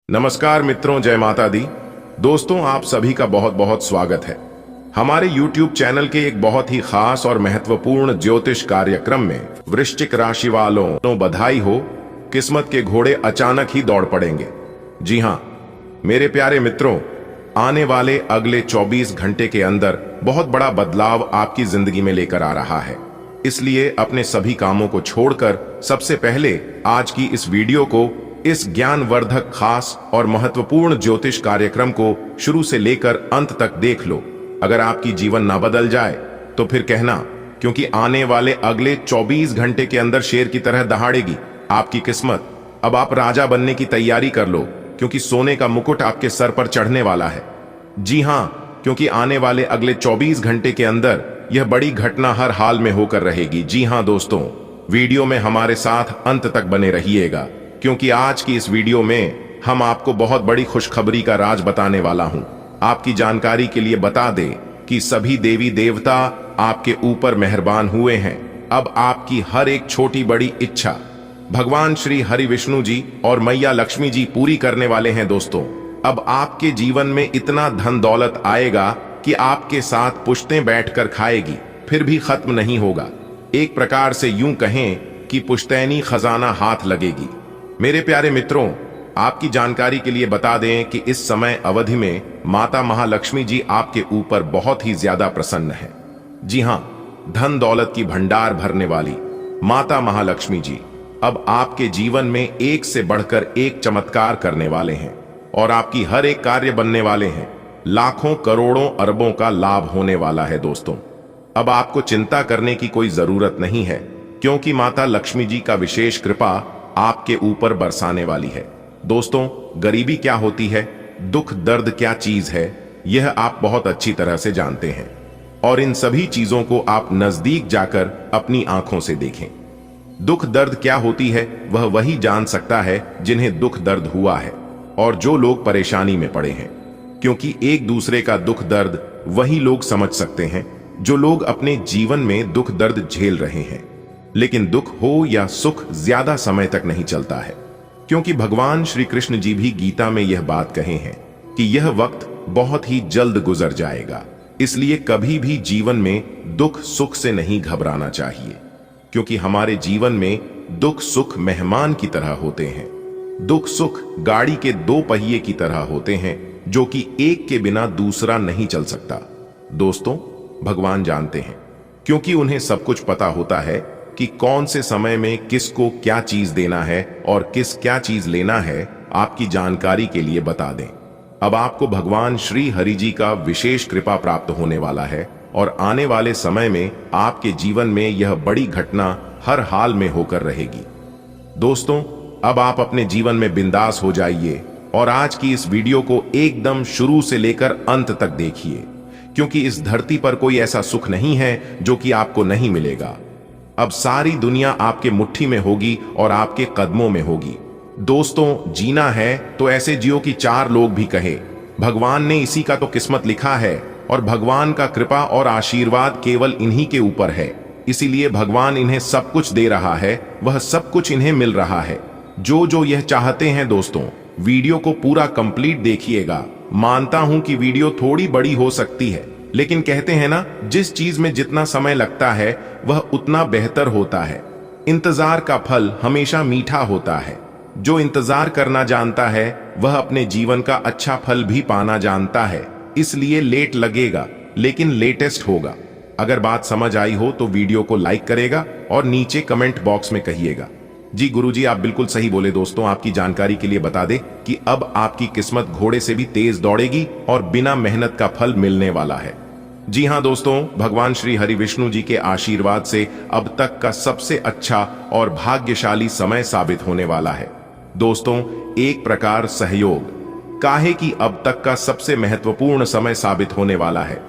नमस्कार मित्रों, जय माता दी। दोस्तों, आप सभी का बहुत बहुत स्वागत है हमारे YouTube चैनल के एक बहुत ही खास और महत्वपूर्ण ज्योतिष कार्यक्रम में। वृश्चिक राशि वालों को बधाई हो, किस्मत के घोड़े अचानक ही दौड़ पड़ेंगे। जी हाँ मेरे प्यारे मित्रों, आने वाले अगले 24 घंटे के अंदर बहुत बड़ा बदलाव आपकी जिंदगी में लेकर आ रहा है। इसलिए अपने सभी कामों को छोड़कर सबसे पहले आज की इस वीडियो को, इस ज्ञानवर्धक खास और महत्वपूर्ण ज्योतिष कार्यक्रम को शुरू से लेकर अंत तक देख लो। अगर आपकी जीवन ना बदल जाए तो फिर कहना, क्योंकि आने वाले अगले 24 घंटे के अंदर शेर की तरह दहाड़ेगी आपकी किस्मत। अब आप राजा बनने की तैयारी कर लो, क्योंकि सोने का मुकुट आपके सर पर चढ़ने वाला है। जी हाँ, क्योंकि आने वाले अगले 24 घंटे के अंदर यह बड़ी घटना हर हाल में होकर रहेगी। जी हाँ दोस्तों, वीडियो में हमारे साथ अंत तक बने रहिएगा, क्योंकि आज की इस वीडियो में हम आपको बहुत बड़ी खुशखबरी का राज बताने वाला हूं। आपकी जानकारी के लिए बता दें कि सभी देवी देवता आपके ऊपर मेहरबान हुए हैं। अब आपकी हर एक छोटी बड़ी इच्छा भगवान श्री हरि विष्णु जी और मैया लक्ष्मी जी पूरी करने वाले हैं। दोस्तों, अब आपके जीवन में इतना धन दौलत आएगा कि आपके साथ पुश्तें बैठकर खाएगी, फिर भी खत्म नहीं होगा। एक प्रकार से यूं कहें कि पुश्तैनी खजाना हाथ लगेगी। मेरे प्यारे मित्रों, आपकी जानकारी के लिए बता दें कि इस समय अवधि में माता महालक्ष्मी जी आपके ऊपर बहुत ही ज्यादा प्रसन्न है। जी हां, धन दौलत की भंडार भरने वाली माता महालक्ष्मी जी अब आपके जीवन में एक से बढ़कर एक चमत्कार करने वाले हैं और आपकी हर एक कार्य बनने वाले हैं। लाखों करोड़ों अरबों का लाभ होने वाला है। दोस्तों, अब आपको चिंता करने की कोई जरूरत नहीं है, क्योंकि माता लक्ष्मी जी का विशेष कृपा आपके ऊपर बरसाने वाली है। दोस्तों, गरीबी क्या होती है, दुख दर्द क्या चीज है, यह आप बहुत अच्छी तरह से जानते हैं, और इन सभी चीजों को आप नजदीक जाकर अपनी आंखों से देखें। दुख दर्द क्या होती है वह वही जान सकता है जिन्हें दुख दर्द हुआ है और जो लोग परेशानी में पड़े हैं, क्योंकि एक दूसरे का दुख दर्द वही लोग समझ सकते हैं जो लोग अपने जीवन में दुख दर्द झेल रहे हैं। लेकिन दुख हो या सुख ज्यादा समय तक नहीं चलता है, क्योंकि भगवान श्री कृष्ण जी भी गीता में यह बात कहे हैं कि यह वक्त बहुत ही जल्द गुजर जाएगा। इसलिए कभी भी जीवन में दुख सुख से नहीं घबराना चाहिए, क्योंकि हमारे जीवन में दुख सुख मेहमान की तरह होते हैं। दुख सुख गाड़ी के दो पहिए की तरह होते हैं, जो कि एक के बिना दूसरा नहीं चल सकता। दोस्तों, भगवान जानते हैं, क्योंकि उन्हें सब कुछ पता होता है कि कौन से समय में किसको क्या चीज देना है और किस क्या चीज लेना है। आपकी जानकारी के लिए बता दें, अब आपको भगवान श्री हरि जी का विशेष कृपा प्राप्त होने वाला है और आने वाले समय में आपके जीवन में यह बड़ी घटना हर हाल में होकर रहेगी। दोस्तों, अब आप अपने जीवन में बिंदास हो जाइए और आज की इस वीडियो को एकदम शुरू से लेकर अंत तक देखिए, क्योंकि इस धरती पर कोई ऐसा सुख नहीं है जो कि आपको नहीं मिलेगा। अब सारी दुनिया आपके मुट्ठी में होगी और आपके कदमों में होगी। दोस्तों, जीना है तो ऐसे जियो कि चार लोग भी कहे भगवान ने इसी का तो किस्मत लिखा है, और भगवान का कृपा और आशीर्वाद केवल इन्हीं के ऊपर है। इसीलिए भगवान इन्हें सब कुछ दे रहा है, वह सब कुछ इन्हें मिल रहा है जो जो यह चाहते हैं। दोस्तों, वीडियो को पूरा कंप्लीट देखिएगा। मानता हूं कि वीडियो थोड़ी बड़ी हो सकती है, लेकिन कहते हैं ना, जिस चीज में जितना समय लगता है वह उतना बेहतर होता है। इंतजार का फल हमेशा मीठा होता है। जो इंतजार करना जानता है वह अपने जीवन का अच्छा फल भी पाना जानता है। इसलिए लेट लगेगा, लेकिन लेटेस्ट होगा। अगर बात समझ आई हो तो वीडियो को लाइक करेगा और नीचे कमेंट बॉक्स में कहिएगा, जी गुरुजी आप बिल्कुल सही बोले। दोस्तों, आपकी जानकारी के लिए बता दें कि अब आपकी किस्मत घोड़े से भी तेज दौड़ेगी और बिना मेहनत का फल मिलने वाला है। जी हां दोस्तों, भगवान श्री हरि विष्णु जी के आशीर्वाद से अब तक का सबसे अच्छा और भाग्यशाली समय साबित होने वाला है। दोस्तों, एक प्रकार सहयोग काहे कि अब तक का सबसे महत्वपूर्ण समय साबित होने वाला है।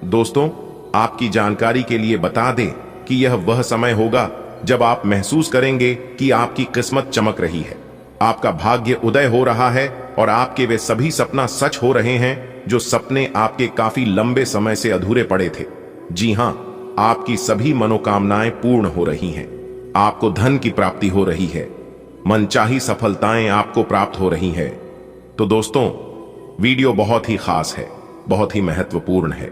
दोस्तों, आपकी जानकारी के लिए बता दें कि यह वह समय होगा जब आप महसूस करेंगे कि आपकी किस्मत चमक रही है, आपका भाग्य उदय हो रहा है और आपके वे सभी सपना सच हो रहे हैं जो सपने आपके काफी लंबे समय से अधूरे पड़े थे। जी हां, आपकी सभी मनोकामनाएं पूर्ण हो रही हैं। आपको धन की प्राप्ति हो रही है, मनचाही सफलताएं आपको प्राप्त हो रही है, तो दोस्तों, वीडियो बहुत ही खास है, बहुत ही महत्वपूर्ण है।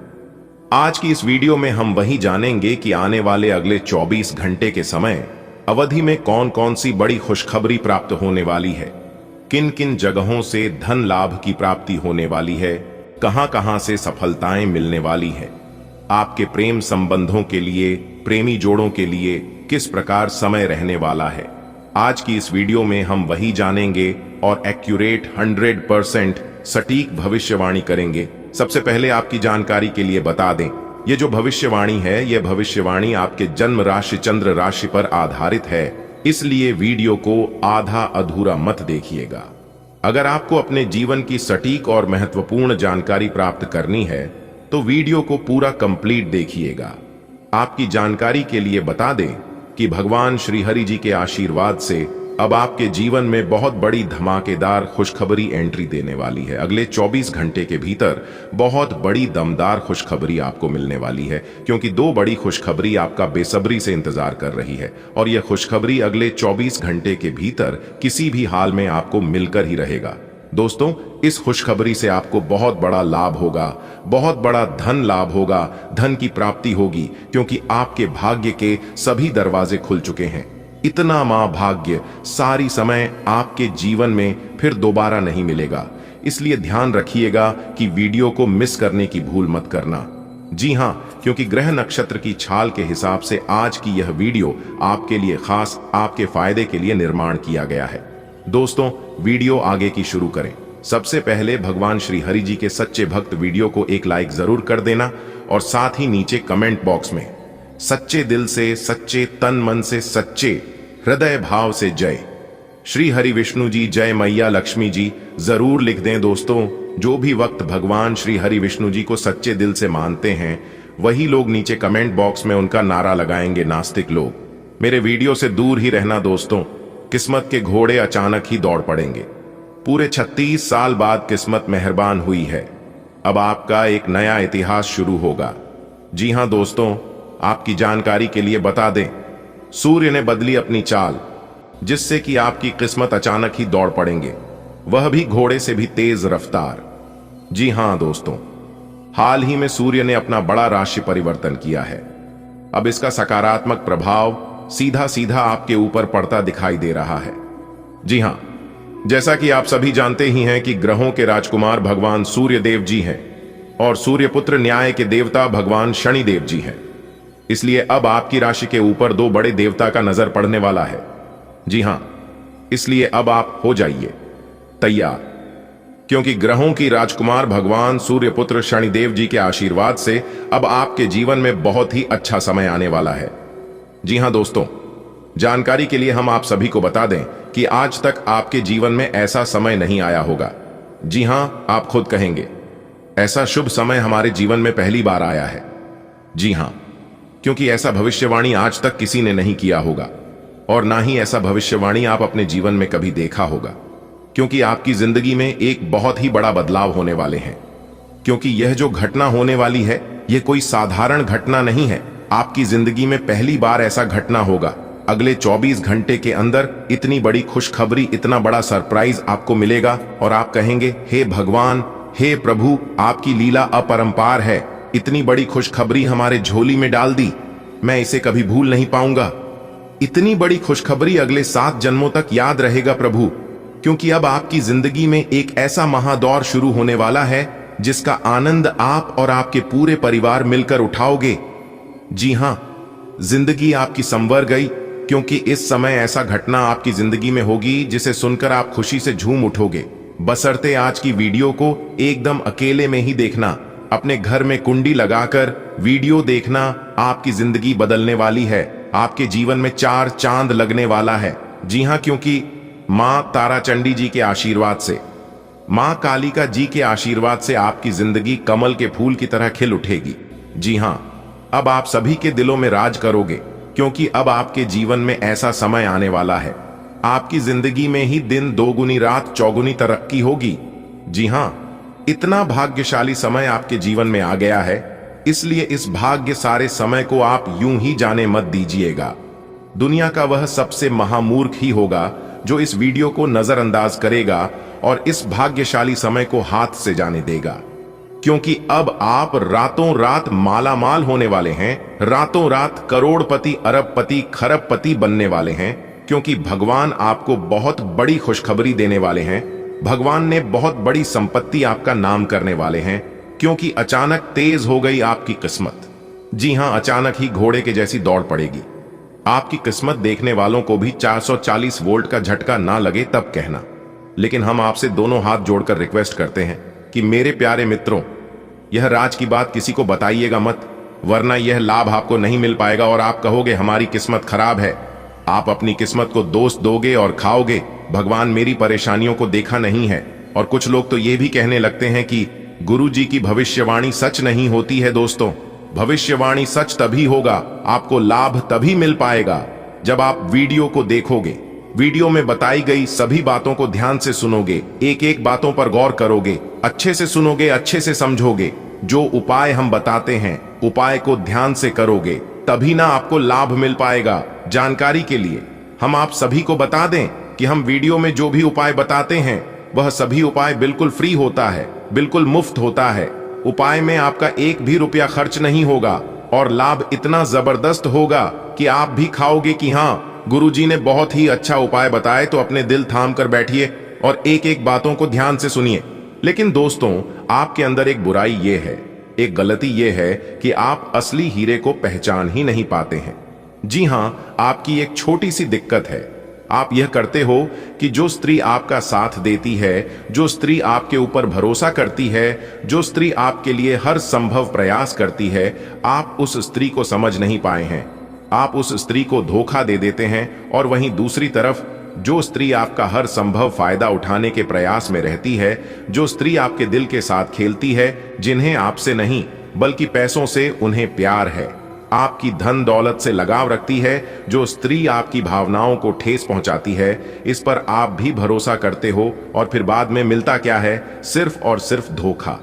आज की इस वीडियो में हम वही जानेंगे कि आने वाले अगले 24 घंटे के समय अवधि में कौन कौन सी बड़ी खुशखबरी प्राप्त होने वाली है, किन किन जगहों से धन लाभ की प्राप्ति होने वाली है, कहां कहां से सफलताएं मिलने वाली है, आपके प्रेम संबंधों के लिए, प्रेमी जोड़ों के लिए किस प्रकार समय रहने वाला है। आज की इस वीडियो में हम वही जानेंगे और एक्यूरेट 100% सटीक भविष्यवाणी करेंगे। सबसे पहले आपकी जानकारी के लिए बता दें, ये जो भविष्यवाणी है, यह भविष्यवाणी आपके जन्म राशि चंद्र राशि पर आधारित है, इसलिए वीडियो को आधा अधूरा मत देखिएगा। अगर आपको अपने जीवन की सटीक और महत्वपूर्ण जानकारी प्राप्त करनी है तो वीडियो को पूरा कंप्लीट देखिएगा। आपकी जानकारी के लिए बता दें कि भगवान श्री हरि जी के आशीर्वाद से अब आपके जीवन में बहुत बड़ी धमाकेदार खुशखबरी एंट्री देने वाली है। अगले 24 घंटे के भीतर बहुत बड़ी दमदार खुशखबरी आपको मिलने वाली है, क्योंकि दो बड़ी खुशखबरी आपका बेसब्री से इंतजार कर रही है और यह खुशखबरी अगले 24 घंटे के भीतर किसी भी हाल में आपको मिलकर ही रहेगा। दोस्तों, इस खुशखबरी से आपको बहुत बड़ा लाभ होगा, बहुत बड़ा धन लाभ होगा, धन की प्राप्ति होगी, क्योंकि आपके भाग्य के सभी दरवाजे खुल चुके हैं। इतना महाभाग्य सारी समय आपके जीवन में फिर दोबारा नहीं मिलेगा, इसलिए ध्यान रखिएगा कि वीडियो को मिस करने की भूल मत करना। जी हां, क्योंकि ग्रह नक्षत्र की छाल के हिसाब से आज की यह वीडियो आपके लिए खास, आपके फायदे के लिए निर्माण किया गया है। दोस्तों, वीडियो आगे की शुरू करें। सबसे पहले भगवान श्री हरि जी के सच्चे भक्त वीडियो को एक लाइक जरूर कर देना और साथ ही नीचे कमेंट बॉक्स में सच्चे दिल से, सच्चे तन मन से, सच्चे हृदय भाव से जय श्री हरि विष्णु जी, जय मैया लक्ष्मी जी जरूर लिख दें। दोस्तों, जो भी वक्त भगवान श्री हरि विष्णु जी को सच्चे दिल से मानते हैं, वही लोग नीचे कमेंट बॉक्स में उनका नारा लगाएंगे। नास्तिक लोग मेरे वीडियो से दूर ही रहना दोस्तों, किस्मत के घोड़े अचानक ही दौड़ पड़ेंगे। पूरे 36 साल बाद किस्मत मेहरबान हुई है, अब आपका एक नया इतिहास शुरू होगा। जी हां दोस्तों, आपकी जानकारी के लिए बता दें, सूर्य ने बदली अपनी चाल, जिससे कि आपकी किस्मत अचानक ही दौड़ पड़ेंगे, वह भी घोड़े से भी तेज रफ्तार। जी हां दोस्तों, हाल ही में सूर्य ने अपना बड़ा राशि परिवर्तन किया है। अब इसका सकारात्मक प्रभाव सीधा सीधा आपके ऊपर पड़ता दिखाई दे रहा है। जी हां, जैसा कि आप सभी जानते ही हैं कि ग्रहों के राजकुमार भगवान सूर्य देव जी हैं और सूर्यपुत्र न्याय के देवता भगवान शनि देव जी हैं। इसलिए अब आपकी राशि के ऊपर दो बड़े देवता का नजर पड़ने वाला है। जी हां, इसलिए अब आप हो जाइए तैयार, क्योंकि ग्रहों की राजकुमार भगवान सूर्यपुत्र शनिदेव जी के आशीर्वाद से अब आपके जीवन में बहुत ही अच्छा समय आने वाला है। जी हां दोस्तों, जानकारी के लिए हम आप सभी को बता दें कि आज तक आपके जीवन में ऐसा समय नहीं आया होगा। जी हां, आप खुद कहेंगे, ऐसा शुभ समय हमारे जीवन में पहली बार आया है। जी हां, क्योंकि ऐसा भविष्यवाणी आज तक किसी ने नहीं किया होगा और ना ही ऐसा भविष्यवाणी आप अपने जीवन में कभी देखा होगा, क्योंकि आपकी जिंदगी में एक बहुत ही बड़ा बदलाव होने वाले हैं। क्योंकि यह जो घटना होने वाली है, यह कोई साधारण घटना नहीं है। आपकी जिंदगी में पहली बार ऐसा घटना होगा। अगले 24 घंटे के अंदर इतनी बड़ी खुशखबरी, इतना बड़ा सरप्राइज आपको मिलेगा और आप कहेंगे, हे भगवान, हे प्रभु, आपकी लीला अपरंपार है। इतनी बड़ी खुशखबरी हमारे झोली में डाल दी, मैं इसे कभी भूल नहीं पाऊंगा। इतनी बड़ी खुशखबरी अगले 7 जन्मों तक याद रहेगा प्रभु, क्योंकि अब आपकी जिंदगी में एक ऐसा महादौर शुरू होने वाला है जिसका आनंद आप और आपके पूरे परिवार मिलकर उठाओगे। जी हां, जिंदगी आपकी संवर गई, क्योंकि इस समय ऐसा घटना आपकी जिंदगी में होगी जिसे सुनकर आप खुशी से झूम उठोगे। बशर्ते आज की वीडियो को एकदम अकेले में ही देखना, अपने घर में कुंडी लगाकर वीडियो देखना। आपकी जिंदगी बदलने वाली है, आपके जीवन में 4 चांद लगने वाला है। जी हां, क्योंकि मां ताराचंडी जी के आशीर्वाद से, मां कालिका जी के आशीर्वाद से आपकी जिंदगी कमल के फूल की तरह खिल उठेगी। जी हां, अब आप सभी के दिलों में राज करोगे, क्योंकि अब आपके जीवन में ऐसा समय आने वाला है, आपकी जिंदगी में ही दिन दोगुनी रात चौगुनी तरक्की होगी। जी हां, इतना भाग्यशाली समय आपके जीवन में आ गया है, इसलिए इस भाग्य सारे समय को आप यूं ही जाने मत दीजिएगा। दुनिया का वह सबसे महामूर्ख ही होगा जो इस वीडियो को नजरअंदाज करेगा और इस भाग्यशाली समय को हाथ से जाने देगा, क्योंकि अब आप रातों रात माला माल होने वाले हैं, रातों रात करोड़पति, अरबपति, खरबपति बनने वाले हैं, क्योंकि भगवान आपको बहुत बड़ी खुशखबरी देने वाले हैं। भगवान ने बहुत बड़ी संपत्ति आपका नाम करने वाले हैं, क्योंकि अचानक तेज हो गई आपकी किस्मत। जी हां, अचानक ही घोड़े के जैसी दौड़ पड़ेगी। आपकी किस्मत देखने वालों को भी 440 वोल्ट का झटका ना लगे तब कहना। लेकिन हम आपसे दोनों हाथ जोड़कर रिक्वेस्ट करते हैं कि मेरे प्यारे मित्रों, यह राज की बात किसी को बताइएगा मत, वरना यह लाभ आपको नहीं मिल पाएगा और आप कहोगे हमारी किस्मत खराब है। आप अपनी किस्मत को दोस्त दोगे और खाओगे। भगवान मेरी परेशानियों को देखा नहीं है। और कुछ लोग तो ये भी कहने लगते हैं कि गुरु जी की भविष्यवाणी सच नहीं होती है। दोस्तों, भविष्यवाणी सच तभी होगा, आपको लाभ तभी मिल पाएगा जब आप वीडियो को देखोगे, वीडियो में बताई गई सभी बातों को ध्यान से सुनोगे, एक एक बातों पर गौर करोगे, अच्छे से सुनोगे, अच्छे से समझोगे। जो उपाय हम बताते हैं, उपाय को ध्यान से करोगे, तभी ना आपको लाभ मिल पाएगा। जानकारी के लिए हम आप सभी को बता दें कि हम वीडियो में जो भी उपाय बताते हैं वह सभी उपाय बिल्कुल फ्री होता है, बिल्कुल मुफ्त होता है। उपाय में आपका एक भी रुपया खर्च नहीं होगा और लाभ इतना जबरदस्त होगा कि आप भी खाओगे कि हाँ, गुरुजी ने बहुत ही अच्छा उपाय बताए। तो अपने दिल थाम कर बैठिए और एक एक बातों को ध्यान से सुनिए। लेकिन दोस्तों, आपके अंदर एक बुराई ये है, एक गलती ये है कि आप असली हीरे को पहचान ही नहीं पाते हैं। जी हाँ, आपकी एक छोटी सी दिक्कत है। आप यह करते हो कि जो स्त्री आपका साथ देती है, जो स्त्री आपके ऊपर भरोसा करती है, जो स्त्री आपके लिए हर संभव प्रयास करती है, आप उस स्त्री को समझ नहीं पाए हैं। आप उस स्त्री को धोखा दे देते हैं। और वहीं दूसरी तरफ जो स्त्री आपका हर संभव फायदा उठाने के प्रयास में रहती है, जो स्त्री आपके दिल के साथ खेलती है, जिन्हें आपसे नहीं बल्कि पैसों से उन्हें प्यार है, आपकी धन दौलत से लगाव रखती है, जो स्त्री आपकी भावनाओं को ठेस पहुंचाती है, इस पर आप भी भरोसा करते हो और फिर बाद में मिलता क्या है? सिर्फ और सिर्फ धोखा।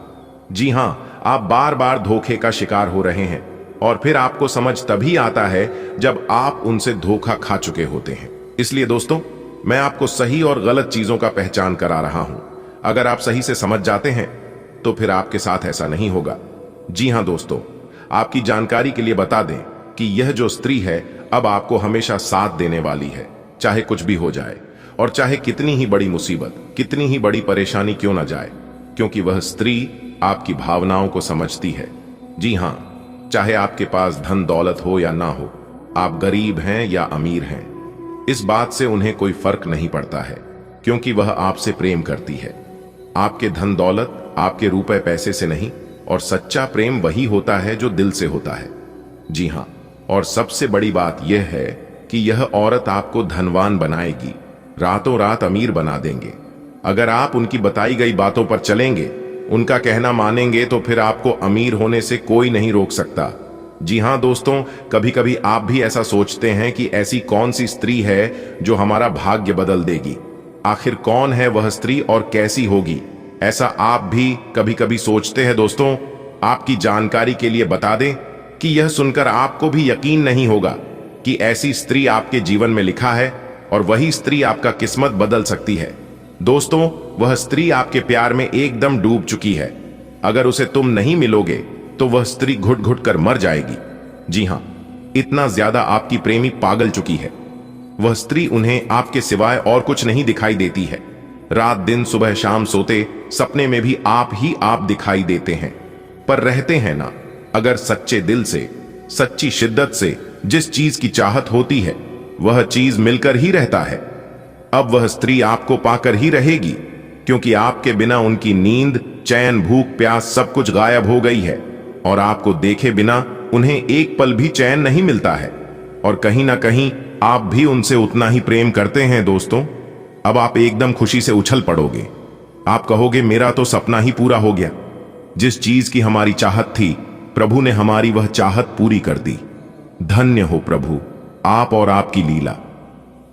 जी हां, आप बार बार धोखे का शिकार हो रहे हैं और फिर आपको समझ तभी आता है जब आप उनसे धोखा खा चुके होते हैं। इसलिए दोस्तों, मैं आपको सही और गलत चीजों का पहचान करा रहा हूं। अगर आप सही से समझ जाते हैं तो फिर आपके साथ ऐसा नहीं होगा। जी हां दोस्तों, आपकी जानकारी के लिए बता दें कि यह जो स्त्री है अब आपको हमेशा साथ देने वाली है, चाहे कुछ भी हो जाए और चाहे कितनी ही बड़ी मुसीबत, कितनी ही बड़ी परेशानी क्यों ना जाए, क्योंकि वह स्त्री आपकी भावनाओं को समझती है। जी हां, चाहे आपके पास धन दौलत हो या ना हो, आप गरीब हैं या अमीर हैं, इस बात से उन्हें कोई फर्क नहीं पड़ता है, क्योंकि वह आपसे प्रेम करती है। आपके धन दौलत, आपके रुपए पैसे से नहीं, और सच्चा प्रेम वही होता है जो दिल से होता है। जी हां, और सबसे बड़ी बात यह है कि यह औरत आपको धनवान बनाएगी, रातों रात अमीर बना देंगे। अगर आप उनकी बताई गई बातों पर चलेंगे, उनका कहना मानेंगे, तो फिर आपको अमीर होने से कोई नहीं रोक सकता। जी हां दोस्तों, कभी कभी आप भी ऐसा सोचते हैं कि ऐसी कौन सी स्त्री है जो हमारा भाग्य बदल देगी। आखिर कौन है वह स्त्री और कैसी होगी, ऐसा आप भी कभी कभी सोचते हैं। दोस्तों, आपकी जानकारी के लिए बता दें कि यह सुनकर आपको भी यकीन नहीं होगा कि ऐसी स्त्री आपके जीवन में लिखा है और वही स्त्री आपका किस्मत बदल सकती है। दोस्तों, वह स्त्री आपके प्यार में एकदम डूब चुकी है। अगर उसे तुम नहीं मिलोगे तो वह स्त्री घुट घुट कर मर जाएगी। जी हां, इतना ज्यादा आपकी प्रेमी पागल चुकी है। वह स्त्री उन्हें आपके सिवाय और कुछ नहीं दिखाई देती है। रात दिन सुबह शाम सोते सपने में भी आप ही आप दिखाई देते हैं, पर रहते हैं ना। अगर सच्चे दिल से, सच्ची शिद्दत से जिस चीज की चाहत होती है, वह चीज मिलकर ही रहता है। अब वह स्त्री आपको पाकर ही रहेगी, क्योंकि आपके बिना उनकी नींद, चैन, भूख, प्यास सब कुछ गायब हो गई है और आपको देखे बिना उन्हें एक पल भी चैन नहीं मिलता है। और कहीं ना कहीं आप भी उनसे उतना ही प्रेम करते हैं। दोस्तों, अब आप एकदम खुशी से उछल पड़ोगे। आप कहोगे, मेरा तो सपना ही पूरा हो गया। जिस चीज की हमारी चाहत थी, प्रभु ने हमारी वह चाहत पूरी कर दी। धन्य हो प्रभु, आप और आपकी लीला,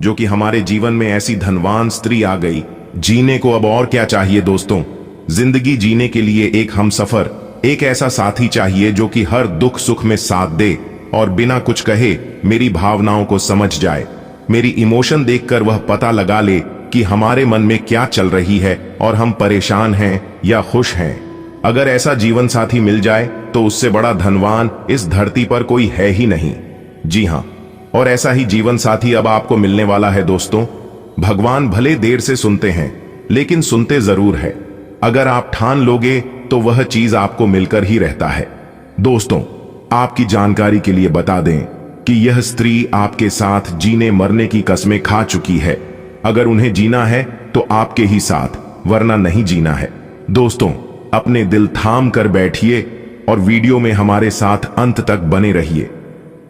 जो कि हमारे जीवन में ऐसी धनवान स्त्री आ गई। जीने को अब और क्या चाहिए दोस्तों? जिंदगी जीने के लिए एक हमसफर, एक ऐसा साथी चाहिए जो कि हर दुख सुख में साथ दे और बिना कुछ कहे मेरी भावनाओं को समझ जाए, मेरी इमोशन देखकर वह पता लगा ले कि हमारे मन में क्या चल रही है और हम परेशान हैं या खुश हैं। अगर ऐसा जीवन साथी मिल जाए तो उससे बड़ा धनवान इस धरती पर कोई है ही नहीं। जी हां, और ऐसा ही जीवन साथी अब आपको मिलने वाला है दोस्तों। भगवान भले देर से सुनते हैं, लेकिन सुनते जरूर है। अगर आप ठान लोगे तो वह चीज आपको मिलकर ही रहता है। दोस्तों, आपकी जानकारी के लिए बता दें कि यह स्त्री आपके साथ जीने मरने की कस्में खा चुकी है। अगर उन्हें जीना है तो आपके ही साथ, वरना नहीं जीना है। दोस्तों, अपने दिल थाम कर बैठिए और वीडियो में हमारे साथ अंत तक बने रहिए।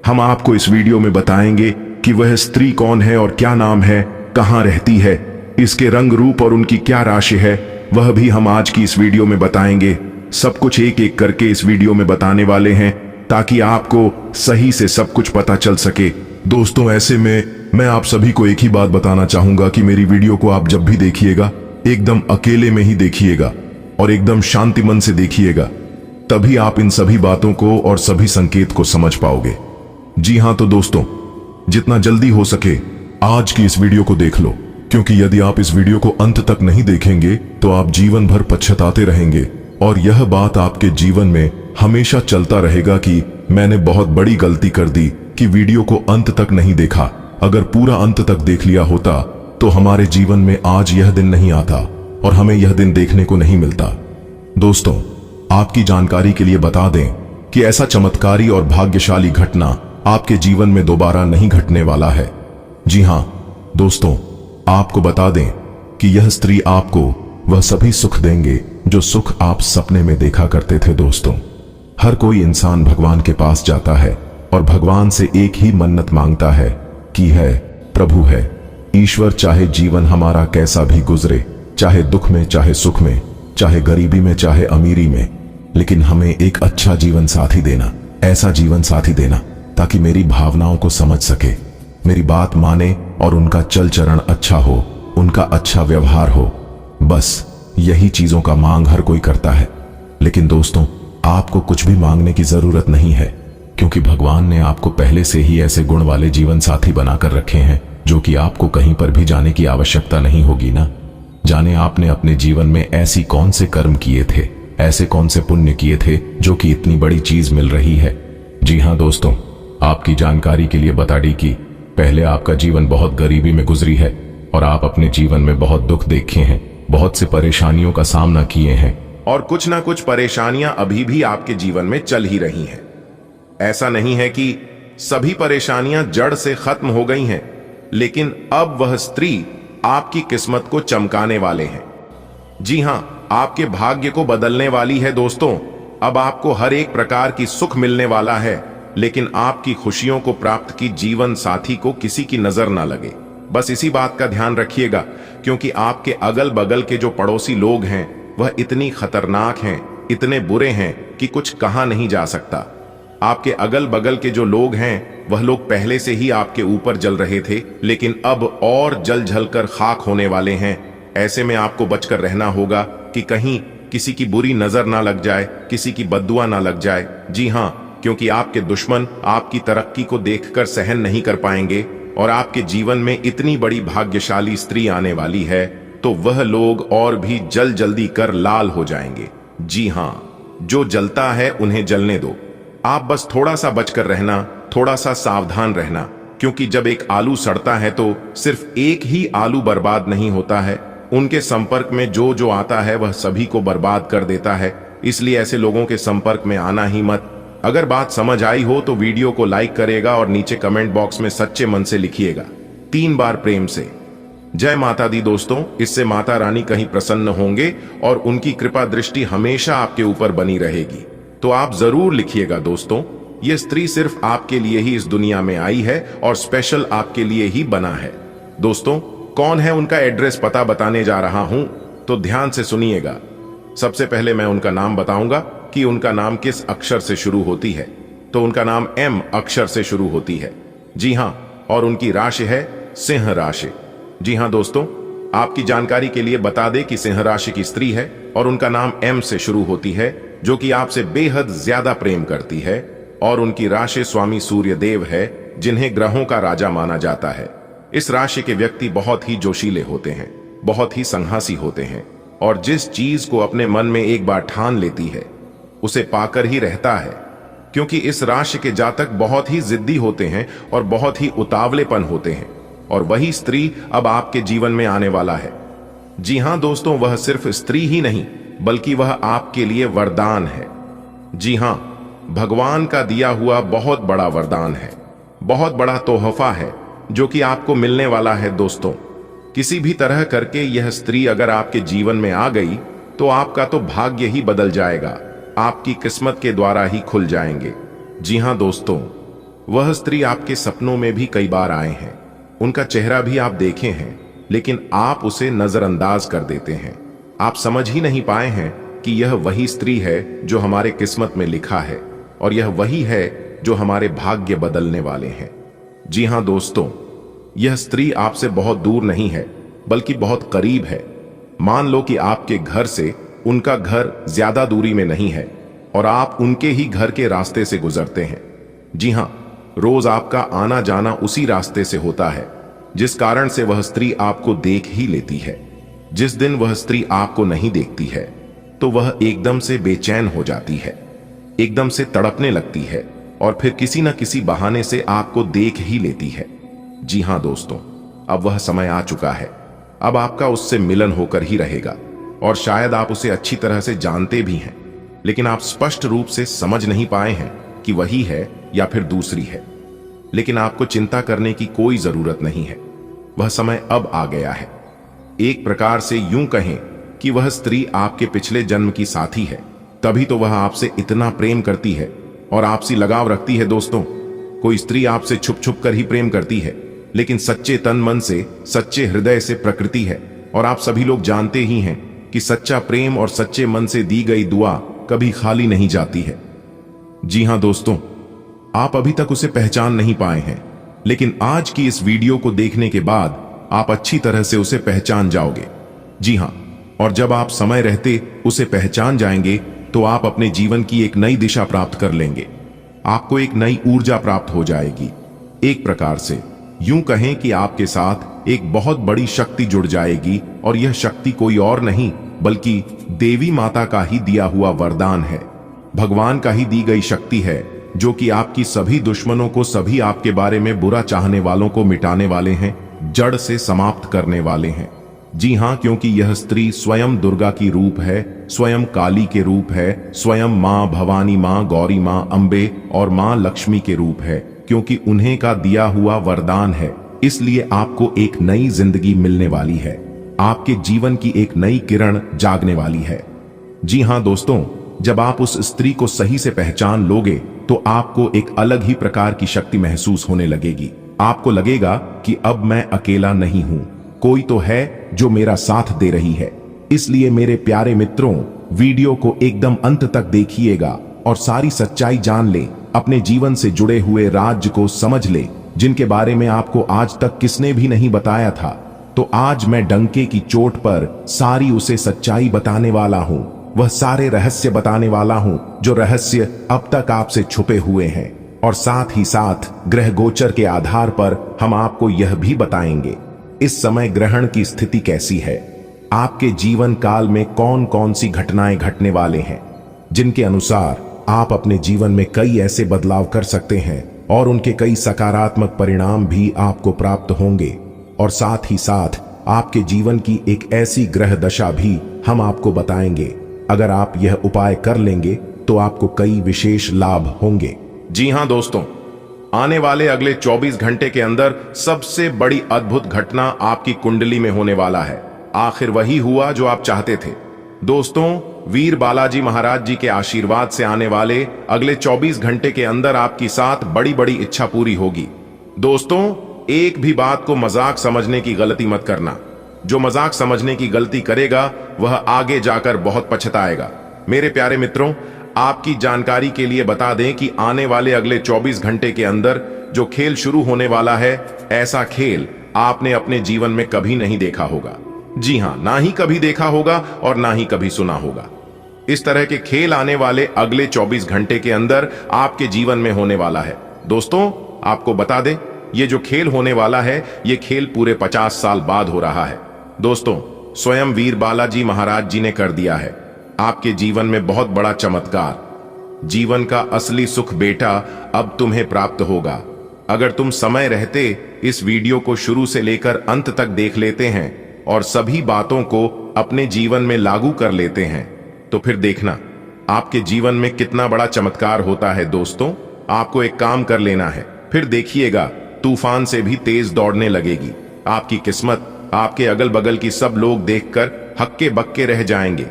हम आपको इस वीडियो में बताएंगे कि वह स्त्री कौन है और क्या नाम है, कहां रहती है, इसके रंग रूप और उनकी क्या राशि है, वह भी हम आज की इस वीडियो में बताएंगे। सब कुछ एक एक करके इस वीडियो में बताने वाले हैं, ताकि आपको सही से सब कुछ पता चल सके। दोस्तों, ऐसे में मैं आप सभी को एक ही बात बताना चाहूंगा कि मेरी वीडियो को आप जब भी देखिएगा, एकदम अकेले में ही देखिएगा और एकदम शांति मन से देखिएगा। तभी आप इन सभी बातों को और सभी संकेत को समझ पाओगे। जी हां, तो दोस्तों, जितना जल्दी हो सके आज की इस वीडियो को देख लो, क्योंकि यदि आप इस वीडियो को अंत तक नहीं देखेंगे तो आप जीवन भर पछताते रहेंगे और यह बात आपके जीवन में हमेशा चलता रहेगा कि मैंने बहुत बड़ी गलती कर दी कि वीडियो को अंत तक नहीं देखा। अगर पूरा अंत तक देख लिया होता तो हमारे जीवन में आज यह दिन नहीं आता और हमें यह दिन देखने को नहीं मिलता। दोस्तों, आपकी जानकारी के लिए बता दें कि ऐसा चमत्कारी और भाग्यशाली घटना आपके जीवन में दोबारा नहीं घटने वाला है। जी हां दोस्तों, आपको बता दें कि यह स्त्री आपको वह सभी सुख देंगे जो सुख आप सपने में देखा करते थे। दोस्तों, हर कोई इंसान भगवान के पास जाता है और भगवान से एक ही मन्नत मांगता है कि है प्रभु है ईश्वर, चाहे जीवन हमारा कैसा भी गुजरे, चाहे दुख में, चाहे सुख में, चाहे गरीबी में, चाहे अमीरी में, लेकिन हमें एक अच्छा जीवन साथी देना, ऐसा जीवन साथी देना ताकि मेरी भावनाओं को समझ सके, मेरी बात माने और उनका चल चरण अच्छा हो, उनका अच्छा व्यवहार हो। बस यही चीजों का मांग हर कोई करता है। लेकिन दोस्तों, आपको कुछ भी मांगने की जरूरत नहीं है, क्योंकि भगवान ने आपको पहले से ही ऐसे गुण वाले जीवन साथी बनाकर रखे हैं जो कि आपको कहीं पर भी जाने की आवश्यकता नहीं होगी ना। जाने आपने अपने जीवन में ऐसी कौन से कर्म किए थे, ऐसे कौन से पुण्य किए थे जो कि इतनी बड़ी चीज मिल रही है। जी हां दोस्तों, आपकी जानकारी के लिए बता दी कि पहले आपका जीवन बहुत गरीबी में गुजरी है और आप अपने जीवन में बहुत दुख देखे हैं, बहुत से परेशानियों का सामना किए हैं और कुछ ना कुछ परेशानियां अभी भी आपके जीवन में चल ही रही हैं। ऐसा नहीं है कि सभी परेशानियां जड़ से खत्म हो गई हैं, लेकिन अब वह स्त्री आपकी किस्मत को चमकाने वाले हैं। जी हां, आपके भाग्य को बदलने वाली है। दोस्तों, अब आपको हर एक प्रकार की सुख मिलने वाला है, लेकिन आपकी खुशियों को प्राप्त की जीवन साथी को किसी की नजर ना लगे। बस इसी बात का ध्यान रखिएगा, क्योंकि आपके अगल बगल के जो पड़ोसी लोग हैं वह इतनी खतरनाक हैं, इतने बुरे हैं कि कुछ कहा नहीं जा सकता। आपके अगल बगल के जो लोग हैं वह लोग पहले से ही आपके ऊपर जल रहे थे, लेकिन अब और जल जल कर खाक होने वाले हैं। ऐसे में आपको बचकर रहना होगा कि कहीं किसी की बुरी नजर ना लग जाए, किसी की बद्दुआ ना लग जाए। जी हां, क्योंकि आपके दुश्मन आपकी तरक्की को देखकर सहन नहीं कर पाएंगे और आपके जीवन में इतनी बड़ी भाग्यशाली स्त्री आने वाली है तो वह लोग और भी जल्दी कर लाल हो जाएंगे। जी हां, जो जलता है उन्हें जलने दो। आप बस थोड़ा सा बचकर रहना, थोड़ा सा सावधान रहना, क्योंकि जब एक आलू सड़ता है तो सिर्फ एक ही आलू बर्बाद नहीं होता है, उनके संपर्क में जो जो आता है वह सभी को बर्बाद कर देता है। इसलिए ऐसे लोगों के संपर्क में आना ही मत। अगर बात समझ आई हो तो वीडियो को लाइक करेगा और नीचे कमेंट बॉक्स में सच्चे मन से लिखिएगा 3 बार प्रेम से जय माता दी। दोस्तों, इससे माता रानी कहीं प्रसन्न होंगे और उनकी कृपा दृष्टि हमेशा आपके ऊपर बनी रहेगी। तो आप जरूर लिखिएगा दोस्तों, ये स्त्री सिर्फ आपके लिए ही इस दुनिया में आई है और स्पेशल आपके लिए ही बना है। दोस्तों, कौन है उनका एड्रेस पता बताने जा रहा हूं, तो ध्यान से सुनिएगा। सबसे पहले मैं उनका नाम बताऊंगा कि उनका नाम किस अक्षर से शुरू होती है। तो उनका नाम M अक्षर से शुरू होती है। जी हां, और उनकी राशि है सिंह राशि। जी हां दोस्तों, आपकी जानकारी के लिए बता दें कि सिंह राशि की स्त्री है और उनका नाम M से शुरू होती है, जो कि आपसे बेहद ज्यादा प्रेम करती है। और उनकी राशि स्वामी सूर्य देव है, जिन्हें ग्रहों का राजा माना जाता है। इस राशि के व्यक्ति बहुत ही जोशीले होते हैं, बहुत ही संघासी होते हैं और जिस चीज को अपने मन में एक बार ठान लेती है उसे पाकर ही रहता है, क्योंकि इस राशि के जातक बहुत ही जिद्दी होते हैं और बहुत ही उतावलेपन होते हैं। और वही स्त्री अब आपके जीवन में आने वाला है। जी हां दोस्तों, वह सिर्फ स्त्री ही नहीं बल्कि वह आपके लिए वरदान है। जी हां, भगवान का दिया हुआ बहुत बड़ा वरदान है, बहुत बड़ा तोहफा है जो कि आपको मिलने वाला है। दोस्तों, किसी भी तरह करके यह स्त्री अगर आपके जीवन में आ गई तो आपका तो भाग्य ही बदल जाएगा, आपकी किस्मत के द्वारा ही खुल जाएंगे। जी हां दोस्तों, वह स्त्री आपके सपनों में भी कई बार आए हैं, उनका चेहरा भी आप देखे हैं, लेकिन आप उसे नजरअंदाज कर देते हैं। आप समझ ही नहीं पाए हैं कि यह वही स्त्री है जो हमारे किस्मत में लिखा है और यह वही है जो हमारे भाग्य बदलने वाले हैं। जी हां दोस्तों, यह स्त्री आपसे बहुत दूर नहीं है बल्कि बहुत करीब है। मान लो कि आपके घर से उनका घर ज्यादा दूरी में नहीं है और आप उनके ही घर के रास्ते से गुजरते हैं। जी हां, रोज आपका आना जाना उसी रास्ते से होता है, जिस कारण से वह स्त्री आपको देख ही लेती है। जिस दिन वह स्त्री आपको नहीं देखती है तो वह एकदम से बेचैन हो जाती है, एकदम से तड़पने लगती है और फिर किसी न किसी बहाने से आपको देख ही लेती है। जी हां दोस्तों, अब वह समय आ चुका है, अब आपका उससे मिलन होकर ही रहेगा और शायद आप उसे अच्छी तरह से जानते भी हैं, लेकिन आप स्पष्ट रूप से समझ नहीं पाए हैं कि वही है या फिर दूसरी है। लेकिन आपको चिंता करने की कोई जरूरत नहीं है, वह समय अब आ गया है। एक प्रकार से यूं कहें कि वह स्त्री आपके पिछले जन्म की साथी है, तभी तो वह आपसे इतना प्रेम करती है और आपसी लगाव रखती है। दोस्तों, कोई स्त्री आपसे छुप छुप कर ही प्रेम करती है, लेकिन सच्चे तन मन से, सच्चे हृदय से प्रकृति है। और आप सभी लोग जानते ही हैं कि सच्चा प्रेम और सच्चे मन से दी गई दुआ कभी खाली नहीं जाती है। जी हां दोस्तों, आप अभी तक उसे पहचान नहीं पाए हैं, लेकिन आज की इस वीडियो को देखने के बाद आप अच्छी तरह से उसे पहचान जाओगे। जी हां, और जब आप समय रहते उसे पहचान जाएंगे तो आप अपने जीवन की एक नई दिशा प्राप्त कर लेंगे, आपको एक नई ऊर्जा प्राप्त हो जाएगी। एक प्रकार से यूं कहें कि आपके साथ एक बहुत बड़ी शक्ति जुड़ जाएगी और यह शक्ति कोई और नहीं बल्कि देवी माता का ही दिया हुआ वरदान है, भगवान का ही दी गई शक्ति है, जो कि आपकी सभी दुश्मनों को, सभी आपके बारे में बुरा चाहने वालों को मिटाने वाले हैं, जड़ से समाप्त करने वाले हैं। जी हां, क्योंकि यह स्त्री स्वयं दुर्गा की रूप है, स्वयं काली के रूप है, स्वयं मां भवानी, मां गौरी, मां अंबे और मां लक्ष्मी के रूप है, क्योंकि उन्हें का दिया हुआ वरदान है। इसलिए आपको एक नई जिंदगी मिलने वाली है, आपके जीवन की एक नई किरण जागने वाली है। जी हां दोस्तों, जब आप उस स्त्री को सही से पहचान लोगे तो आपको एक अलग ही प्रकार की शक्ति महसूस होने लगेगी। आपको लगेगा कि अब मैं अकेला नहीं हूं, कोई तो है जो मेरा साथ दे रही है। इसलिए मेरे प्यारे मित्रों, वीडियो को एकदम अंत तक देखिएगा और सारी सच्चाई जान ले, अपने जीवन से जुड़े हुए राज्य को समझ ले, जिनके बारे में आपको आज तक किसने भी नहीं बताया था। तो आज मैं डंके की चोट पर सारी उसे सच्चाई बताने वाला हूं, वह सारे रहस्य बताने वाला हूं जो रहस्य अब तक आपसे छुपे हुए हैं। और साथ ही साथ ग्रह गोचर के आधार पर हम आपको यह भी बताएंगे इस समय ग्रहण की स्थिति कैसी है, आपके जीवन काल में कौन कौन सी घटनाएं घटने वाले हैं, जिनके अनुसार आप अपने जीवन में कई ऐसे बदलाव कर सकते हैं और उनके कई सकारात्मक परिणाम भी आपको प्राप्त होंगे। और साथ ही साथ आपके जीवन की एक ऐसी ग्रह दशा भी हम आपको बताएंगे, अगर आप यह उपाय कर लेंगे तो आपको कई विशेष लाभ होंगे। जी हां दोस्तों, आने वाले अगले 24 घंटे के अंदर सबसे बड़ी अद्भुत घटना आपकी कुंडली में होने वाला है। आखिर वही हुआ जो आप चाहते थे। दोस्तों, वीर बालाजी महाराज जी के आशीर्वाद से आने वाले अगले 24 घंटे के अंदर आपकी 7 बड़ी बड़ी इच्छा पूरी होगी। दोस्तों, एक भी बात को मजाक समझने की गलती मत करना। जो मजाक समझने की गलती करेगा वह आगे जाकर बहुत पछताएगा। मेरे प्यारे मित्रों, आपकी जानकारी के लिए बता दें कि आने वाले अगले 24 घंटे के अंदर जो खेल शुरू होने वाला है, ऐसा खेल आपने अपने जीवन में कभी नहीं देखा होगा। जी हां, ना ही कभी देखा होगा और ना ही कभी सुना होगा। इस तरह के खेल आने वाले अगले 24 घंटे के अंदर आपके जीवन में होने वाला है। दोस्तों, आपको बता दें, ये जो खेल होने वाला है, ये खेल पूरे 50 साल बाद हो रहा है। दोस्तों, स्वयं वीर बालाजी महाराज जी ने कर दिया है आपके जीवन में बहुत बड़ा चमत्कार। जीवन का असली सुख बेटा अब तुम्हें प्राप्त होगा। अगर तुम समय रहते इस वीडियो को शुरू से लेकर अंत तक देख लेते हैं और सभी बातों को अपने जीवन में लागू कर लेते हैं, तो फिर देखना आपके जीवन में कितना बड़ा चमत्कार होता है। दोस्तों, आपको एक काम कर लेना है, फिर देखिएगा तूफान से भी तेज दौड़ने लगेगी। आपकी किस्मत, आपके अगल बगल की सब लोग देखकर हक्के बक्के रह जाएंगे।